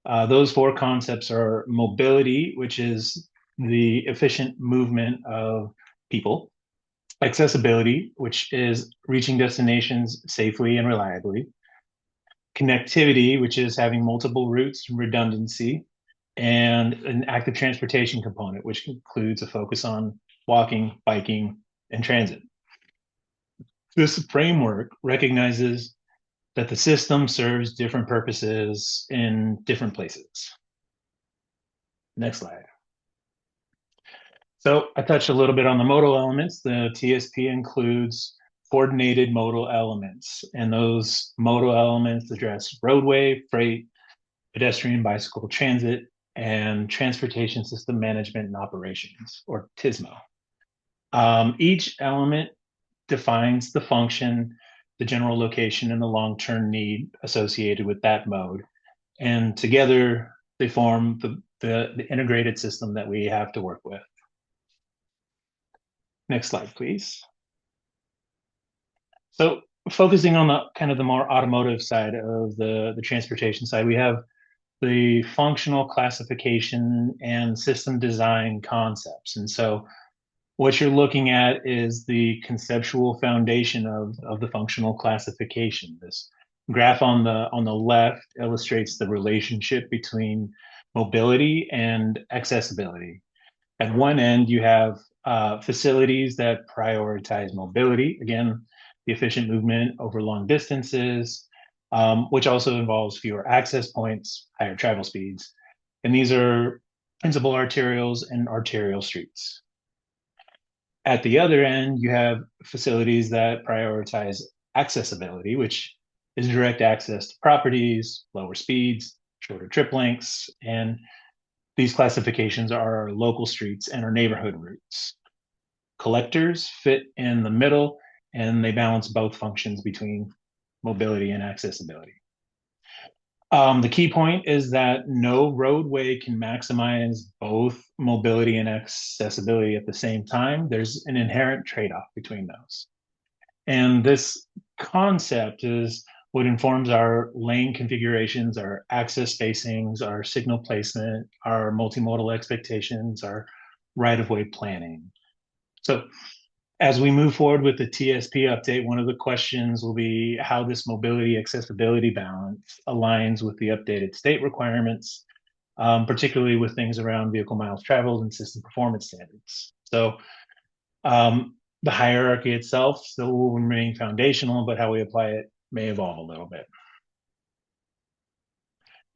Those 4 concepts are mobility, which is the efficient movement of people, accessibility, which is reaching destinations safely and reliably, connectivity, which is having multiple routes and redundancy, and an active transportation component, which includes a focus on walking, biking, and transit. This framework recognizes that the system serves different purposes in different places. Next slide. So I touched a little bit on the modal elements. The TSP includes coordinated modal elements, and those modal elements address roadway, freight, pedestrian bicycle transit, and transportation system management and operations, or TISMO. Each element defines the function, the general location, and the long-term need associated with that mode. And together they form the integrated system that we have to work with. Next slide, please. So focusing on the kind of the more automotive side of the transportation side, we have the functional classification and system design concepts. And so what you're looking at is the conceptual foundation of the functional classification. This graph on the left illustrates the relationship between mobility and accessibility. At one end, you have facilities that prioritize mobility, again, the efficient movement over long distances, which also involves fewer access points, higher travel speeds. And these are principal arterials and arterial streets. At the other end, you have facilities that prioritize accessibility, which is direct access to properties, lower speeds, shorter trip lengths, and these classifications are our local streets and our neighborhood routes. Collectors fit in the middle, and they balance both functions between mobility and accessibility. The key point is that no roadway can maximize both mobility and accessibility at the same time. There's an inherent trade-off between those. And this concept is what informs our lane configurations, our access spacings, our signal placement, our multimodal expectations, our right-of-way planning. So as we move forward with the TSP update, one of the questions will be how this mobility accessibility balance aligns with the updated state requirements, particularly with things around vehicle miles traveled and system performance standards. So the hierarchy itself still will remain foundational, but how we apply it may evolve a little bit.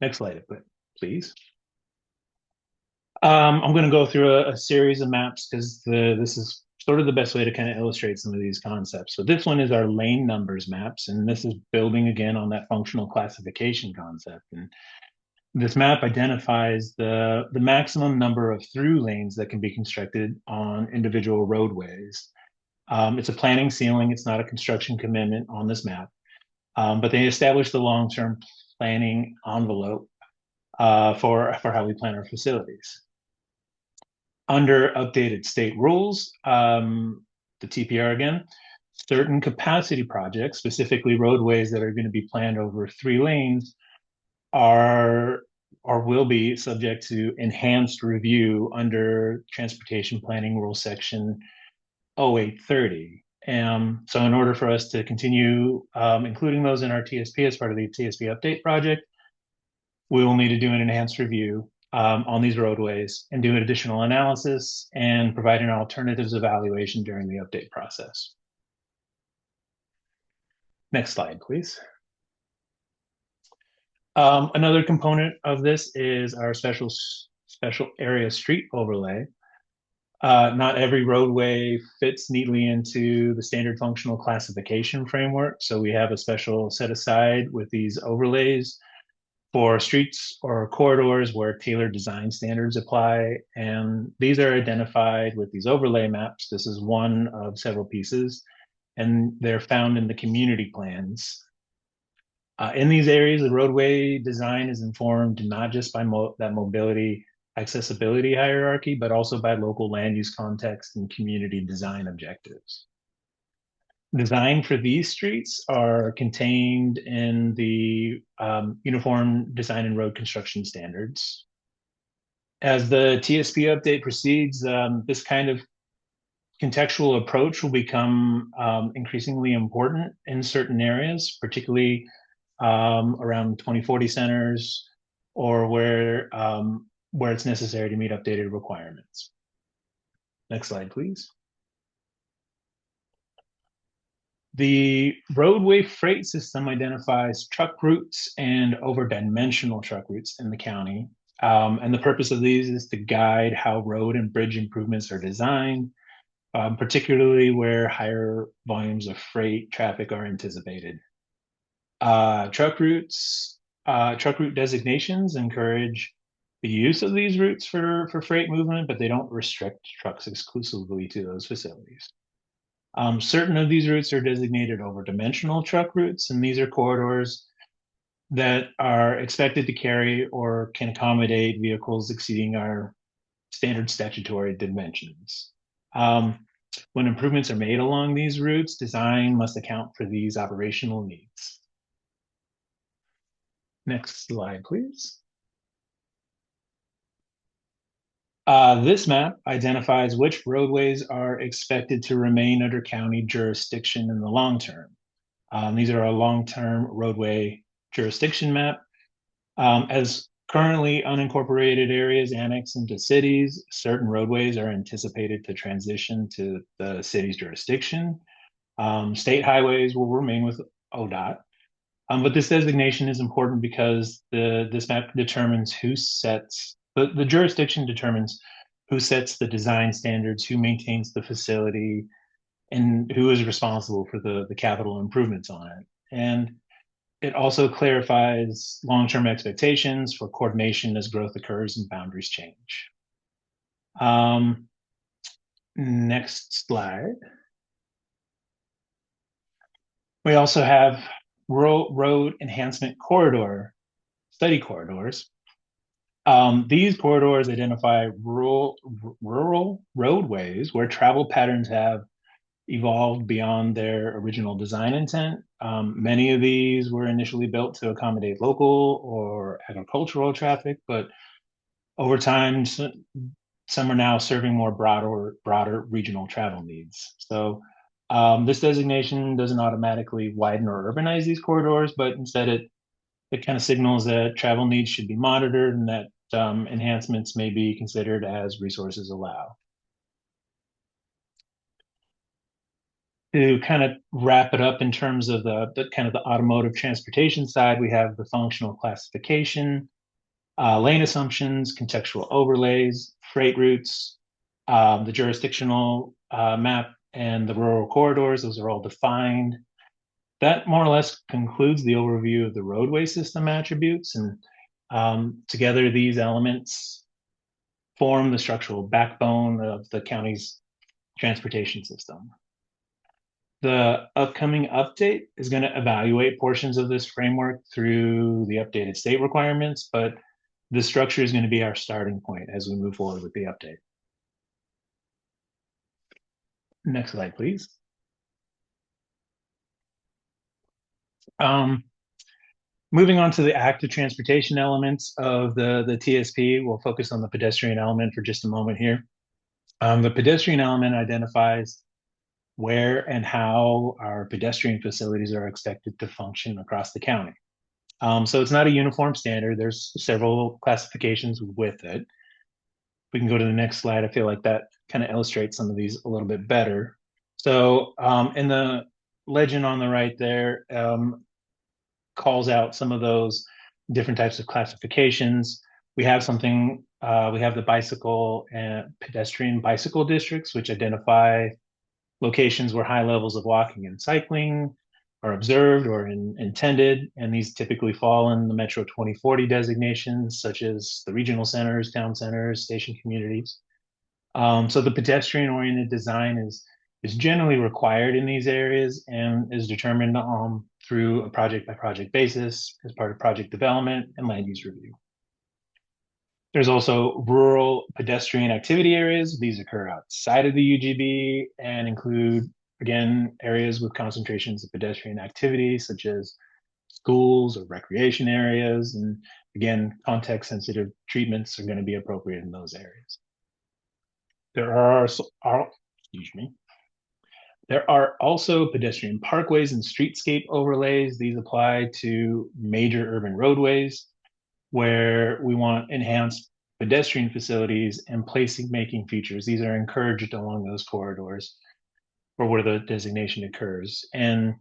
Next slide, please. I'm going to go through a series of maps because this is sort of the best way to kind of illustrate some of these concepts. So this one is our lane numbers maps, and this is building again on that functional classification concept. And this map identifies the maximum number of through lanes that can be constructed on individual roadways. It's a planning ceiling. It's not a construction commitment on this map, but they establish the long-term planning envelope for how we plan our facilities. Under updated state rules, the TPR again, certain capacity projects, specifically roadways that are going to be planned over 3 lanes, are or will be subject to enhanced review under Transportation Planning Rule Section 0830. So in order for us to continue including those in our TSP as part of the TSP update project, we will need to do an enhanced review on these roadways and do an additional analysis and provide an alternatives evaluation during the update process. Next slide, please. Another component of this is our special area street overlay. Not every roadway fits neatly into the standard functional classification framework, so we have a special set aside with these overlays for streets or corridors where tailored design standards apply. And these are identified with these overlay maps. This is one of several pieces, and they're found in the community plans. In these areas, the roadway design is informed not just by that mobility accessibility hierarchy, but also by local land use context and community design objectives. Design for these streets are contained in the Uniform Design and Road Construction Standards. As the TSP update proceeds, this kind of contextual approach will become increasingly important in certain areas, particularly around 2040 centers or where it's necessary to meet updated requirements. Next slide, please. The roadway freight system identifies truck routes and over-dimensional truck routes in the county. And the purpose of these is to guide how road and bridge improvements are designed, particularly where higher volumes of freight traffic are anticipated. Truck route designations encourage the use of these routes for freight movement, but they don't restrict trucks exclusively to those facilities. Certain of these routes are designated over-dimensional truck routes, and these are corridors that are expected to carry or can accommodate vehicles exceeding our standard statutory dimensions. When improvements are made along these routes, design must account for these operational needs. Next slide, please. This map identifies which roadways are expected to remain under county jurisdiction in the long term. These are a long-term roadway jurisdiction map. As currently unincorporated areas annex into cities, certain roadways are anticipated to transition to the city's jurisdiction. State highways will remain with ODOT. But this designation is important because this map determines who sets, the jurisdiction determines who sets the design standards, who maintains the facility, and who is responsible for the capital improvements on it. And it also clarifies long-term expectations for coordination as growth occurs and boundaries change. Next slide. We also have rural road enhancement corridor study corridors. These corridors identify rural roadways where travel patterns have evolved beyond their original design intent. Many of these were initially built to accommodate local or agricultural traffic, but over time, some are now serving more broader regional travel needs. So this designation doesn't automatically widen or urbanize these corridors, but instead it kind of signals that travel needs should be monitored and that enhancements may be considered as resources allow. To kind of wrap it up in terms of the kind of the automotive transportation side, we have the functional classification, lane assumptions, contextual overlays, freight routes, the jurisdictional map, and the rural corridors. Those are all defined. That more or less concludes the overview of the roadway system attributes. And together, these elements form the structural backbone of the county's transportation system. The upcoming update is going to evaluate portions of this framework through the updated state requirements, but the structure is going to be our starting point as we move forward with the update. Next slide, please. Moving on to the active transportation elements of the TSP, we'll focus on the pedestrian element for just a moment here. The pedestrian element identifies where and how our pedestrian facilities are expected to function across the county. So it's not a uniform standard. There's several classifications with it. We can go to the next slide. I feel like that kind of illustrates some of these a little bit better. So in the legend on the right there, calls out some of those different types of classifications. We have something, we have the bicycle and pedestrian bicycle districts, which identify locations where high levels of walking and cycling are observed or intended, and these typically fall in the Metro 2040 designations, such as the regional centers, town centers, station communities. So the pedestrian-oriented design is generally required in these areas and is determined through a project-by-project basis as part of project development and land use review. There's also rural pedestrian activity areas. These occur outside of the UGB and include, again, areas with concentrations of pedestrian activity, such as schools or recreation areas. And again, context sensitive treatments are going to be appropriate in those areas. Excuse me. There are also pedestrian parkways and streetscape overlays. These apply to major urban roadways where we want enhanced pedestrian facilities and placemaking features. These are encouraged along those corridors or where the designation occurs. And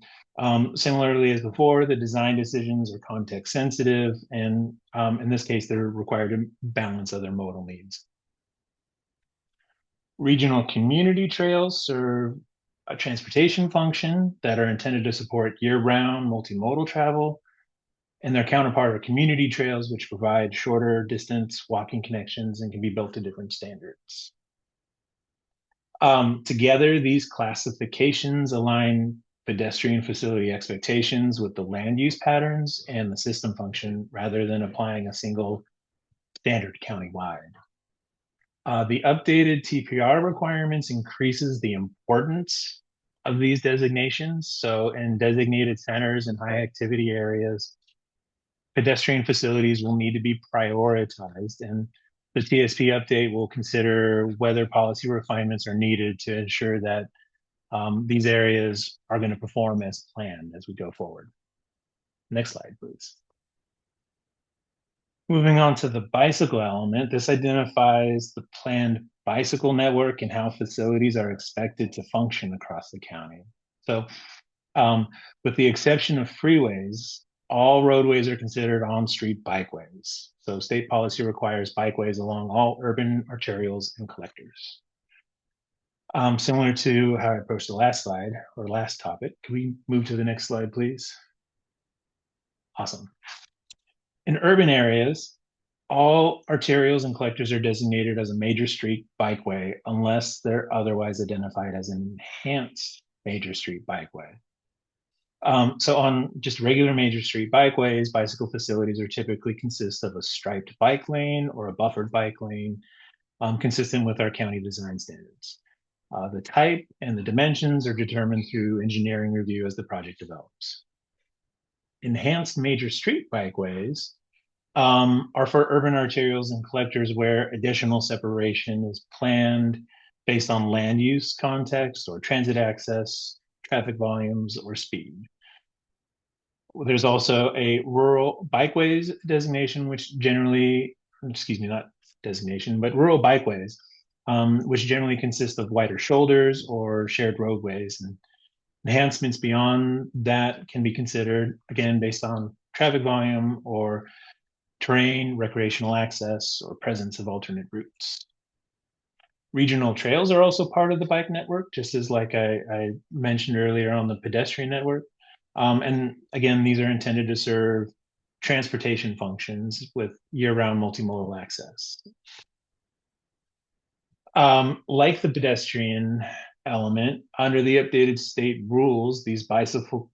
similarly as before, the design decisions are context sensitive, and in this case, they're required to balance other modal needs. Regional community trails serve a transportation function that are intended to support year-round multimodal travel, and their counterpart are community trails, which provide shorter distance walking connections and can be built to different standards. Together, these classifications align pedestrian facility expectations with the land use patterns and the system function rather than applying a single standard countywide. The updated TPR requirements increases the importance of these designations. So in designated centers and high activity areas, pedestrian facilities will need to be prioritized, and the TSP update will consider whether policy refinements are needed to ensure that these areas are going to perform as planned as we go forward. Next slide, please. Moving on to the bicycle element, this identifies the planned bicycle network and how facilities are expected to function across the county. So with the exception of freeways, all roadways are considered on-street bikeways. So state policy requires bikeways along all urban arterials and collectors. Similar to how I approached the last slide or last topic, can we move to the next slide, please? Awesome. In urban areas, all arterials and collectors are designated as a major street bikeway unless they're otherwise identified as an enhanced major street bikeway. So on just regular major street bikeways, bicycle facilities are typically consist of a striped bike lane or a buffered bike lane, consistent with our county design standards. The type and the dimensions are determined through engineering review as the project develops. Enhanced major street bikeways are for urban arterials and collectors where additional separation is planned based on land use context or transit access, traffic volumes, or speed. There's also a rural bikeways designation, which generally, not designation, but rural bikeways, which generally consist of wider shoulders or shared roadways. And enhancements beyond that can be considered, again, based on traffic volume or terrain, recreational access, or presence of alternate routes. Regional trails are also part of the bike network, just as like I mentioned earlier on the pedestrian network. And again, these are intended to serve transportation functions with year-round multimodal access. Like the pedestrian element, under the updated state rules, these bicycle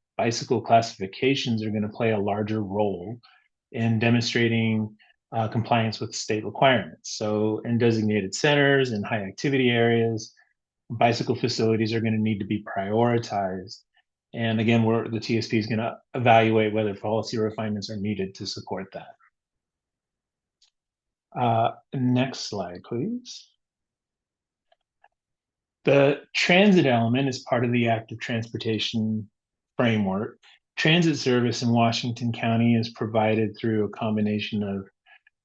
classifications are going to play a larger role in demonstrating compliance with state requirements. So in designated centers and high activity areas, bicycle facilities are going to need to be prioritized. And again, the TSP is going to evaluate whether policy refinements are needed to support that. Next slide, please. The transit element is part of the active transportation framework. Transit service in Washington County is provided through a combination of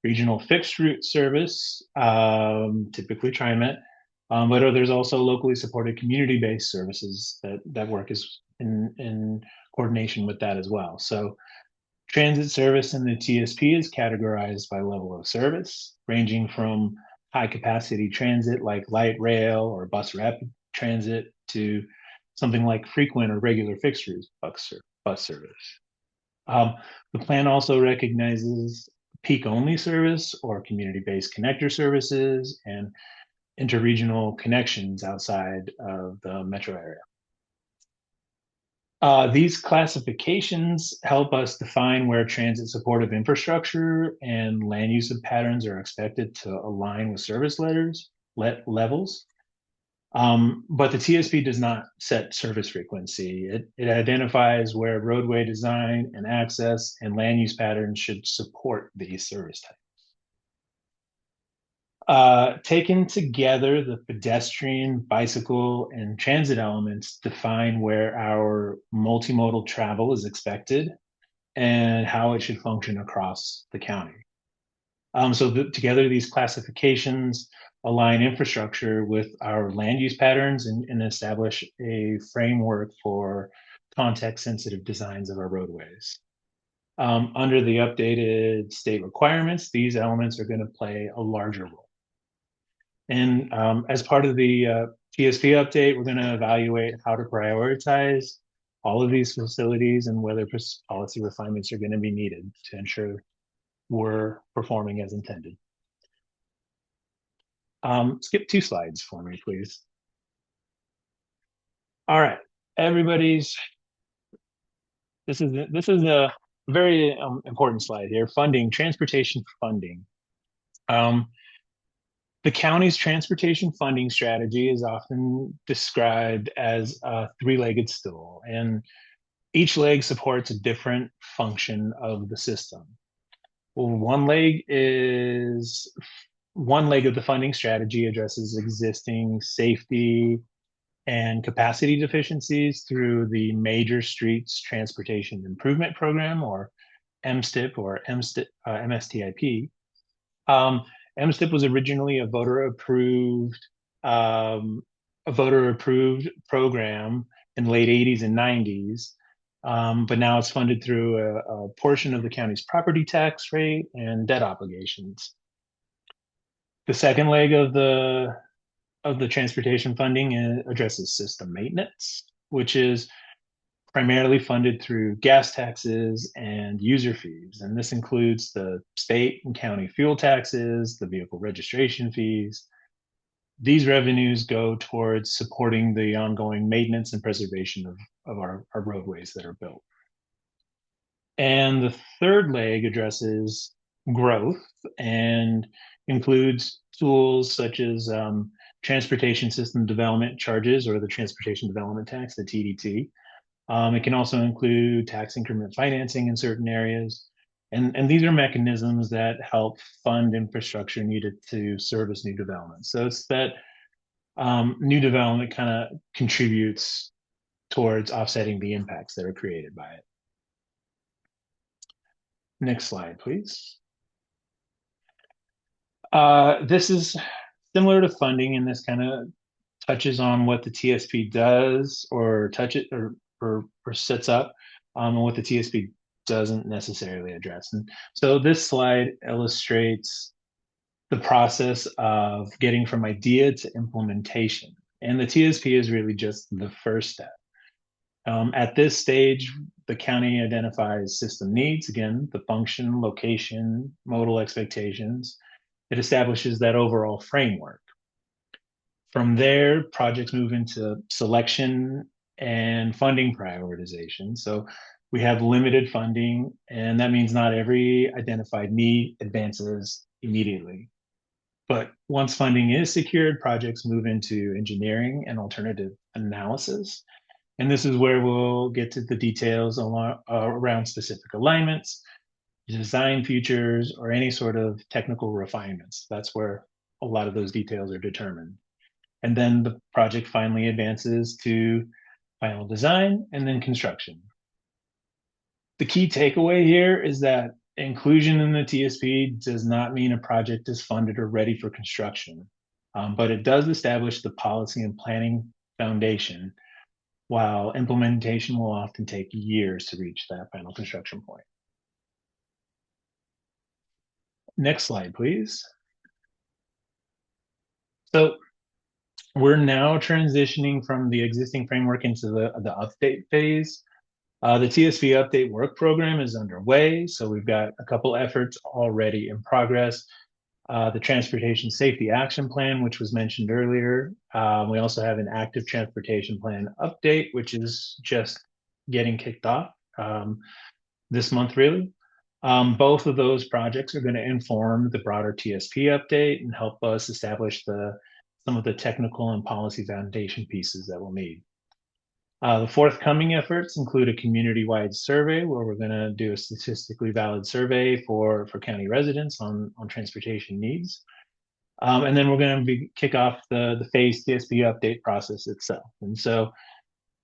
regional fixed route service, typically TriMet, but there's also locally supported community-based services that work in coordination with that as well. So transit service in the TSP is categorized by level of service, ranging from high capacity transit like light rail or bus rapid transit to something like frequent or regular fixed route bus service. The plan also recognizes peak only service or community-based connector services and interregional connections outside of the metro area. These classifications help us define where transit supportive infrastructure and land use patterns are expected to align with service levels. But the TSP does not set service frequency. It identifies where roadway design and access and land use patterns should support these service types. Taken together, the pedestrian, bicycle, and transit elements define where our multimodal travel is expected and how it should function across the county. Together, these classifications align infrastructure with our land use patterns and establish a framework for context-sensitive designs of our roadways. Under the updated state requirements, these elements are going to play a larger role. And as part of the TSP update, we're going to evaluate how to prioritize all of these facilities and whether policy refinements are going to be needed to ensure we're performing as intended. Skip 2 slides for me, please. All right, everybody's. This is a very important slide here. Funding, transportation funding. The county's transportation funding strategy is often described as a 3-legged stool, and each leg supports a different function of the system. Well, one leg of the funding strategy addresses existing safety and capacity deficiencies through the Major Streets Transportation Improvement Program, or MSTIP, or MSTIP. MSTIP was originally a voter-approved program in the late 80s and 90s, but now it's funded through a portion of the county's property tax rate and debt obligations. The second leg of the transportation funding addresses system maintenance, which is primarily funded through gas taxes and user fees. And this includes the state and county fuel taxes, the vehicle registration fees. These revenues go towards supporting the ongoing maintenance and preservation of our roadways that are built. And the third leg addresses growth and includes tools such as transportation system development charges, or the transportation development tax, the TDT. It can also include tax increment financing in certain areas. And these are mechanisms that help fund infrastructure needed to service new development. So it's that new development kind of contributes towards offsetting the impacts that are created by it. Next slide, please. This is similar to funding, and this kind of touches on what the TSP does, or sets up, and what the TSP doesn't necessarily address. And so this slide illustrates the process of getting from idea to implementation. And the TSP is really just the first step. At this stage, the county identifies system needs, again, the function, location, modal expectations. It establishes that overall framework. From there, projects move into selection and funding prioritization. So we have limited funding, and that means not every identified need advances immediately. But once funding is secured, projects move into engineering and alternative analysis. And this is where we'll get to the details around specific alignments, design features, or any sort of technical refinements. That's where a lot of those details are determined. And then the project finally advances to final design and then construction. The key takeaway here is that inclusion in the TSP does not mean a project is funded or ready for construction, but it does establish the policy and planning foundation, while implementation will often take years to reach that final construction point. Next slide, please. So we're now transitioning from the existing framework into the update phase. The TSP update work program is underway, so we've got a couple efforts already in progress. The Transportation Safety Action Plan, which was mentioned earlier. We also have an active transportation plan update, which is just getting kicked off this month, really. Both of those projects are going to inform the broader TSP update and help us establish the some of the technical and policy foundation pieces that we'll need. The forthcoming efforts include a community-wide survey where we're going to do a statistically valid survey for county residents on transportation needs. And then we're going to kick off the phase TSP update process itself. And so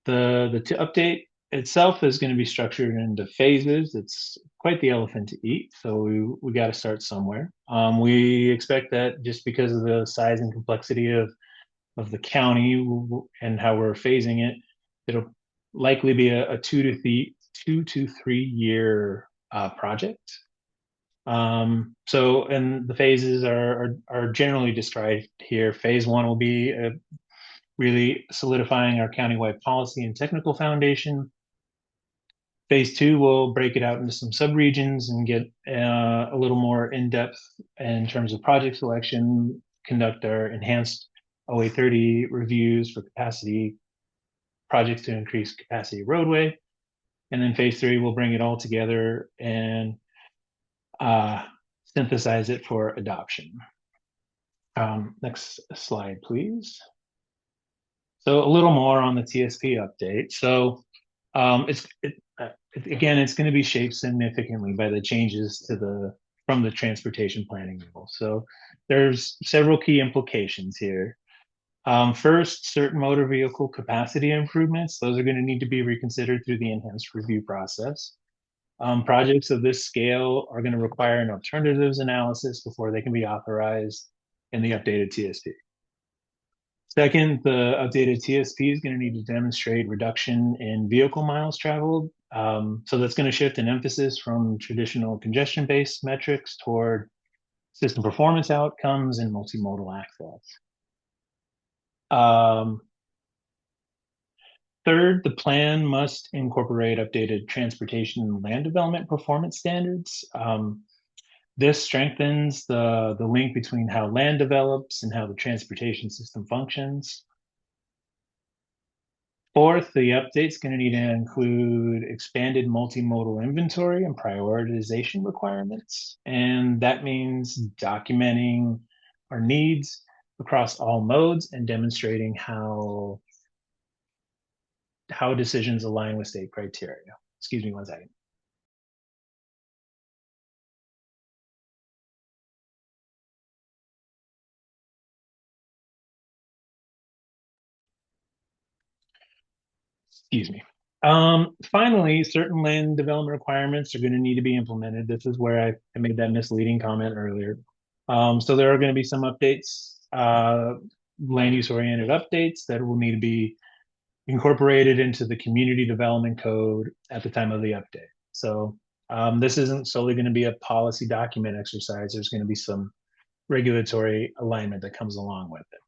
the update itself is going to be structured into phases. It's quite the elephant to eat, so we got to start somewhere. We expect that just because of the size and complexity of the county and how we're phasing it, it'll likely be a 2 to 3 year project. So, and the phases are generally described here. Phase 1 will be really solidifying our countywide policy and technical foundation. Phase 2 will break it out into some subregions and get a little more in-depth in terms of project selection, conduct our enhanced OA30 reviews for capacity projects to increase capacity roadway. And then phase 3 will bring it all together and synthesize it for adoption. Next slide, please. So a little more on the TSP update. So again, it's going to be shaped significantly by the changes from the transportation planning level. So there's several key implications here. First, certain motor vehicle capacity improvements, those are going to need to be reconsidered through the enhanced review process. Projects of this scale are going to require an alternatives analysis before they can be authorized in the updated TSP. Second, the updated TSP is going to need to demonstrate reduction in vehicle miles traveled. So that's going to shift an emphasis from traditional congestion-based metrics toward system performance outcomes and multimodal access. Third, the plan must incorporate updated transportation and land development performance standards. This strengthens the link between how land develops and how the transportation system functions. Fourth, the update's going to need to include expanded multimodal inventory and prioritization requirements. And that means documenting our needs across all modes and demonstrating how decisions align with state criteria. Excuse me one second. Excuse me. Finally, certain land development requirements are going to need to be implemented. This is where I made that misleading comment earlier. So there are going to be some updates, land use oriented updates that will need to be incorporated into the community development code at the time of the update. So this isn't solely going to be a policy document exercise. There's going to be some regulatory alignment that comes along with it.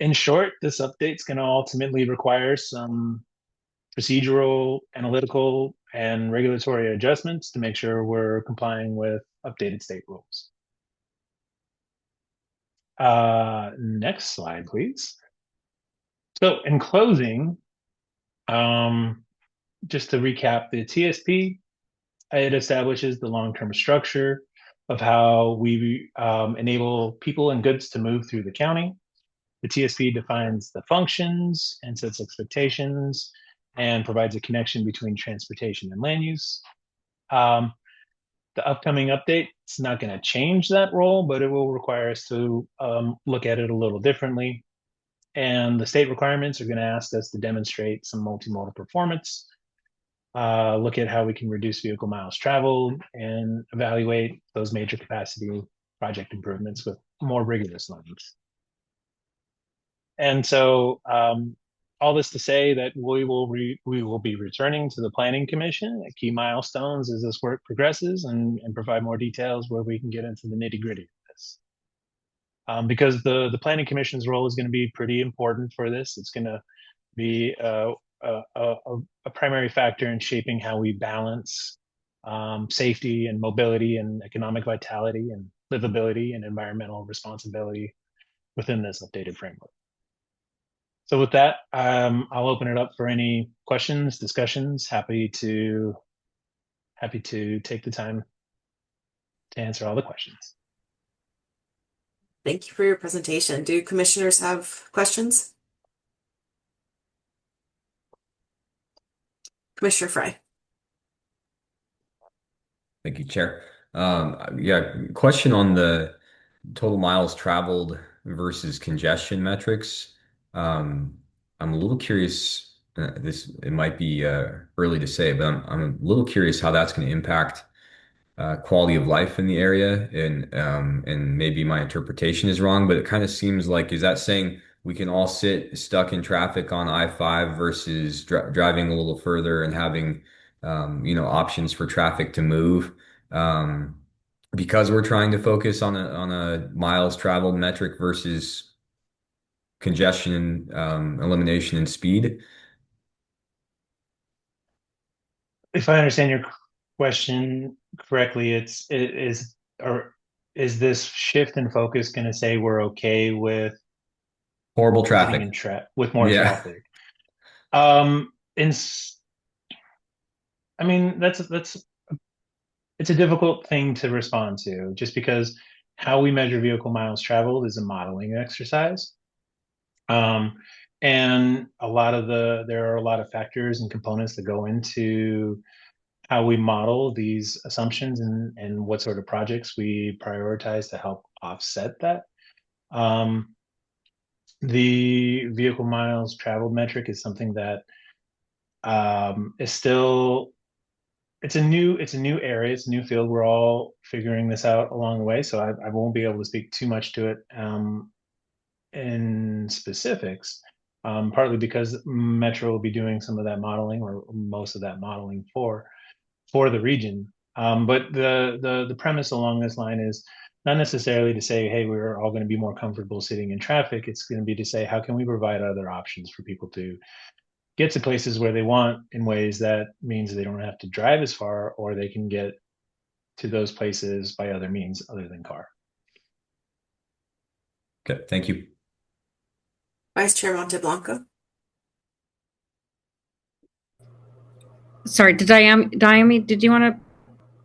In short, this update is going to ultimately require some procedural, analytical, and regulatory adjustments to make sure we're complying with updated state rules. Next slide, please. So in closing, just to recap, the TSP, it establishes the long-term structure of how we enable people and goods to move through the county. The TSP defines the functions and sets expectations and provides a connection between transportation and land use. The upcoming update is not going to change that role, but it will require us to look at it a little differently. And the state requirements are going to ask us to demonstrate some multimodal performance, look at how we can reduce vehicle miles traveled, and evaluate those major capacity project improvements with more rigorous lens. And so all this to say that we will be returning to the Planning Commission at key milestones as this work progresses and provide more details where we can get into the nitty gritty of this. Because the Planning Commission's role is going to be pretty important for this. It's going to be a primary factor in shaping how we balance safety and mobility and economic vitality and livability and environmental responsibility within this updated framework. So with that, I'll open it up for any questions, discussions. Happy to take the time to answer all the questions. Thank you for your presentation. Do commissioners have questions? Commissioner Fry. Thank you, Chair. Yeah, question on the total miles traveled versus congestion metrics. I'm a little curious. It might be early to say, but I'm a little curious how that's going to impact quality of life in the area, and maybe my interpretation is wrong, but it kind of seems like, is that saying we can all sit stuck in traffic on I-5 versus driving a little further and having options for traffic to move? Um, because we're trying to focus on a miles traveled metric versus congestion, elimination, and speed. If I understand your question correctly, or is this shift in focus going to say we're okay with Horrible sitting in traffic. with more Yeah. traffic? Um, in, s- I mean, it's a difficult thing to respond to, just because how we measure vehicle miles traveled is a modeling exercise. Um, and there are a lot of factors and components that go into how we model these assumptions, and what sort of projects we prioritize to help offset that. Um, the vehicle miles traveled metric is something that is still it's a new area, it's a new field. We're all figuring this out along the way, so I won't be able to speak too much to it in specifics. Partly because Metro will be doing some of that modeling, or most of that modeling for the region. But the premise along this line is not necessarily to say, hey, we're all going to be more comfortable sitting in traffic. It's going to be to say, how can we provide other options for people to get to places where they want, in ways that means they don't have to drive as far, or they can get to those places by other means other than car. Okay, thank you. Vice Chair Monteblanco. Sorry, Diami, did you want to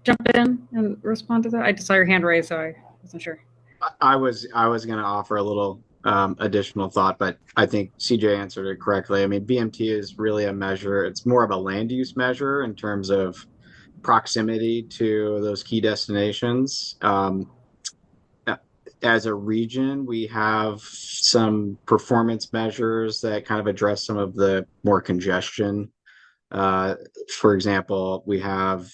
jump in and respond to that? I just saw your hand raised, so I wasn't sure. I was going to offer a little additional thought, but I think CJ answered it correctly. I mean, BMT is really a measure. It's more of a land use measure in terms of proximity to those key destinations. As a region, we have some performance measures that kind of address some of the more congestion. For example, we have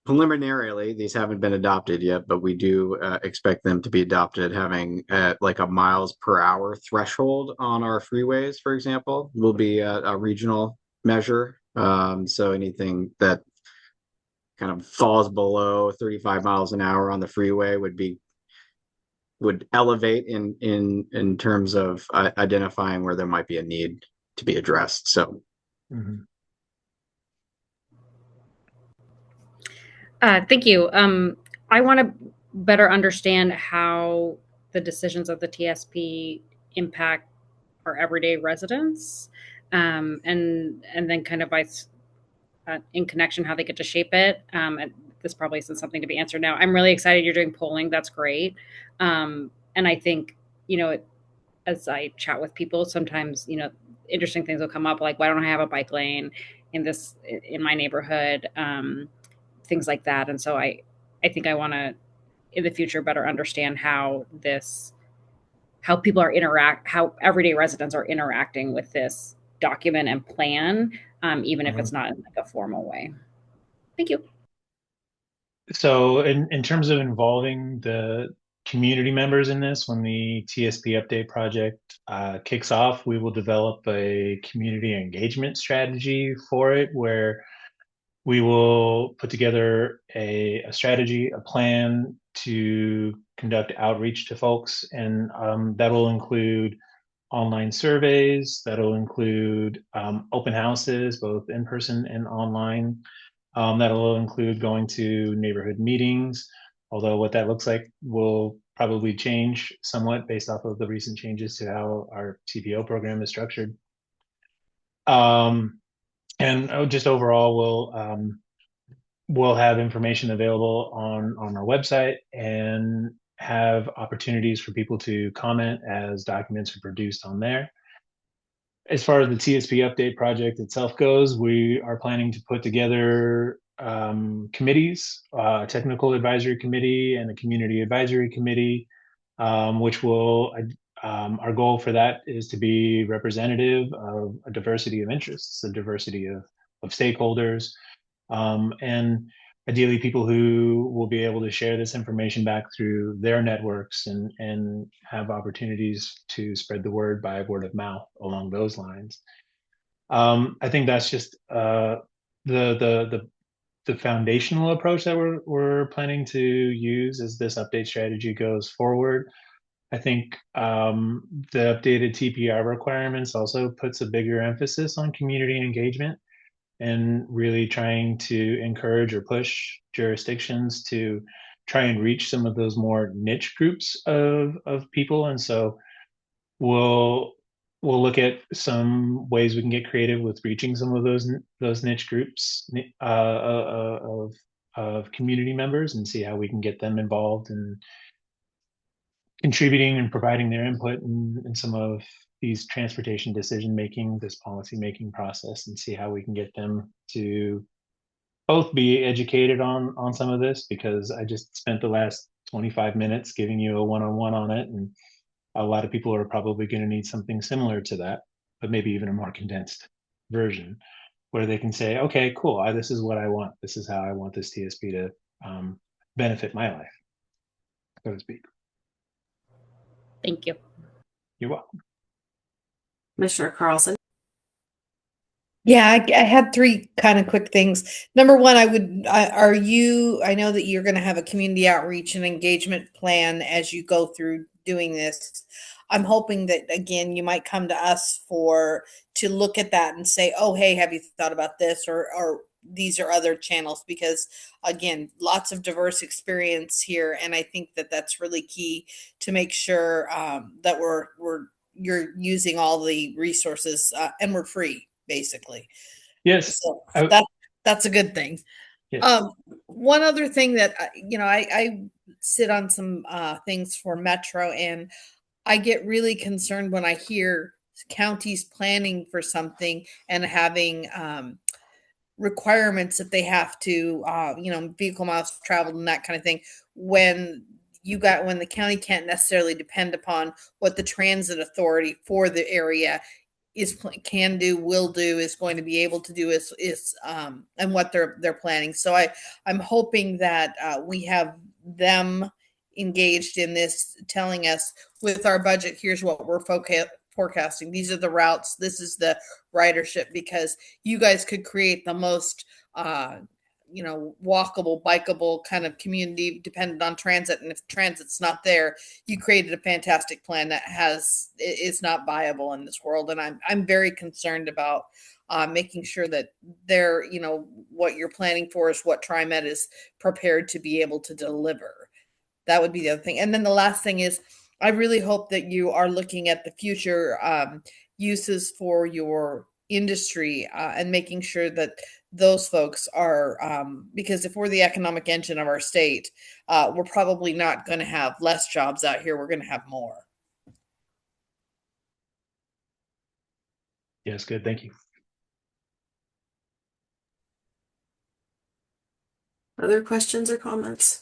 preliminarily, these haven't been adopted yet, but we do expect them to be adopted, having like a miles per hour threshold on our freeways, for example, will be a regional measure. So anything that kind of falls below 35 miles an hour on the freeway would elevate in terms of identifying where there might be a need to be addressed. So. Mm-hmm. Thank you. I want to better understand how the decisions of the TSP impact our everyday residents, and then kind of in connection how they get to shape it. And this probably isn't something to be answered now. I'm really excited you're doing polling. That's great. And I think, as I chat with people, sometimes, interesting things will come up, like, why don't I have a bike lane in my neighborhood? Things like that. And so I think I want to, in the future, better understand how how everyday residents are interacting with this document and plan, even if it's not in like a formal way. Thank you. So in terms of involving the community members in this, when the TSP update project kicks off, we will develop a community engagement strategy for it, where we will put together a strategy, a plan to conduct outreach to folks. And that'll include online surveys, that'll include open houses, both in person and online. That'll include going to neighborhood meetings, although what that looks like will probably change somewhat based off of the recent changes to how our TPO program is structured. And just overall, we'll have information available on our website, and have opportunities for people to comment as documents are produced on there. As far as the TSP update project itself goes, we are planning to put together committees, a technical advisory committee and a community advisory committee, which will, our goal for that is to be representative of a diversity of interests, a diversity of stakeholders, and ideally people who will be able to share this information back through their networks and have opportunities to spread the word by word of mouth along those lines. I think that's just the foundational approach that we're planning to use as this update strategy goes forward. I think the updated TPR requirements also puts a bigger emphasis on community engagement and really trying to encourage or push jurisdictions to try and reach some of those more niche groups of people. And so we'll look at some ways we can get creative with reaching some of those niche groups of community members and see how we can get them involved in contributing and providing their input in some of these transportation decision making, this policy making process, and see how we can get them to both be educated on some of this, because I just spent the last 25 minutes giving you a one-on-one on it, and a lot of people are probably going to need something similar to that, but maybe even a more condensed version where they can say, okay, cool, this is what I want, this is how I want this TSP to benefit my life, so to speak. Thank you. You're welcome. Commissioner Carlson. Yeah, I had three kind of quick things. Number one, I know that you're going to have a community outreach and engagement plan as you go through doing this. I'm hoping that, again, you might come to us to look at that and say, oh, hey, have you thought about this? Or these are other channels, because again, lots of diverse experience here. And I think that that's really key to make sure that you're using all the resources and we're free, basically. Yes. So that's a good thing. Yes. One other thing that I sit on some things for Metro, and I get really concerned when I hear counties planning for something and having requirements that they have to vehicle miles traveled and that kind of thing, when the county can't necessarily depend upon what the transit authority for the area is going to be able to do and what they're planning. So I'm hoping that we have them engaged in this, telling us with our budget, here's what we're forecasting. These are the routes. This is the ridership, because you guys could create the most walkable, bikeable kind of community dependent on transit. And if transit's not there, you created a fantastic plan that is not viable in this world. And I'm very concerned about making sure that what you're planning for is what TriMet is prepared to be able to deliver. That would be the other thing. And then the last thing is, I really hope that you are looking at the future uses for your industry and making sure that those folks are, because if we're the economic engine of our state, we're probably not going to have less jobs out here. We're going to have more. Yes, good. Thank you. Other questions or comments?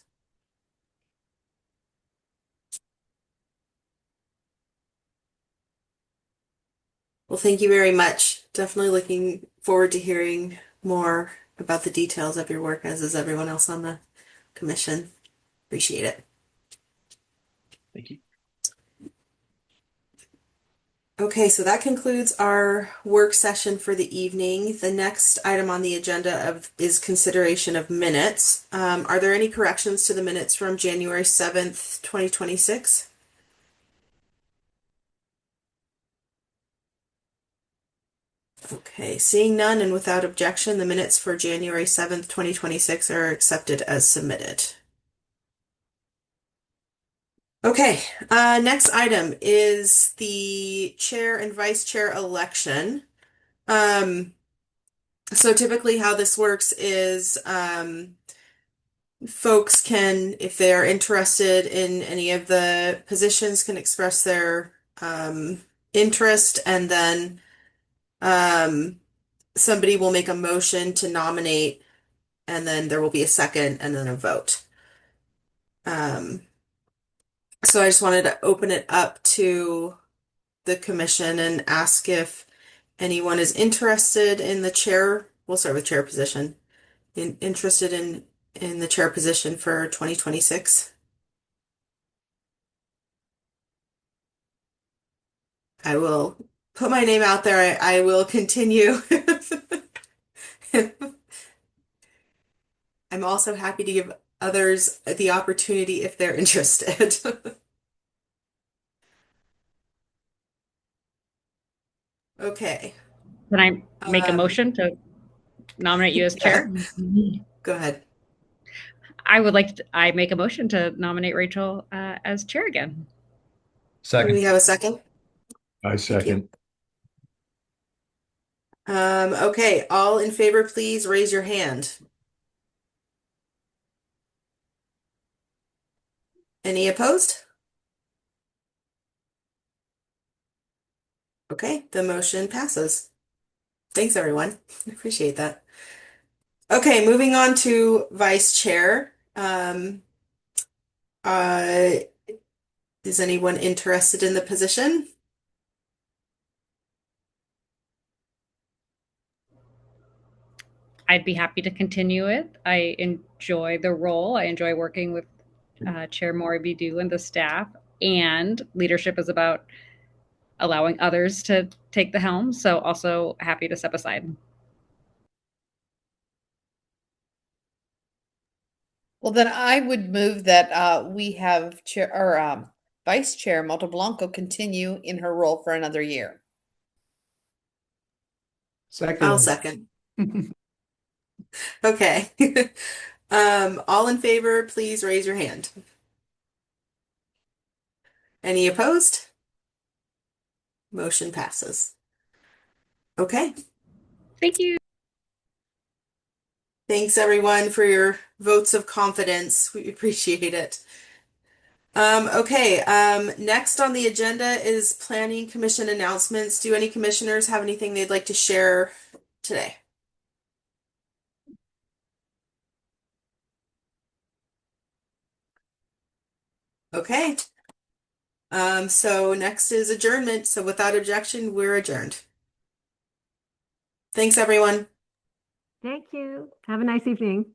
Well, thank you very much. Definitely looking forward to hearing more about the details of your work, as is everyone else on the commission. Appreciate it. Thank you. Okay, so that concludes our work session for the evening. The next item on the agenda is consideration of minutes. Are there any corrections to the minutes from January 7th, 2026? Okay, seeing none and without objection, the minutes for January 7th, 2026 are accepted as submitted. Okay, next item is the chair and vice chair election. So typically how this works is folks can, if they are interested in any of the positions, can express their interest, and then somebody will make a motion to nominate, and then there will be a second and then a vote. So I just wanted to open it up to the commission and ask if anyone is interested in the chair. We'll start with chair position. Interested in the chair position for 2026. I will put my name out there. I will continue. I'm also happy to give others the opportunity if they're interested. Okay. Can I make a motion to nominate you as chair? Go ahead. I make a motion to nominate Rachel as chair again. Do Second. we have a second? I second. Okay, all in favor, please raise your hand. Any opposed? Okay, the motion passes. Thanks, everyone. I appreciate that. Okay, moving on to vice chair. Is anyone interested in the position? I'd be happy to continue it. I enjoy the role. I enjoy working with Chair Maury Bidu and the staff, and leadership is about allowing others to take the helm. So also happy to step aside. Well, then I would move that we have chair or Vice Chair Monteblanco continue in her role for another year. Second. I'll second. Okay. All in favor, please raise your hand. Any opposed? Motion passes. Okay. Thank you. Thanks, everyone, for your votes of confidence. We appreciate it. Okay, next on the agenda is Planning Commission announcements. Do any commissioners have anything they'd like to share today? Okay. So next is adjournment. So without objection, we're adjourned. Thanks, everyone. Thank you. Have a nice evening.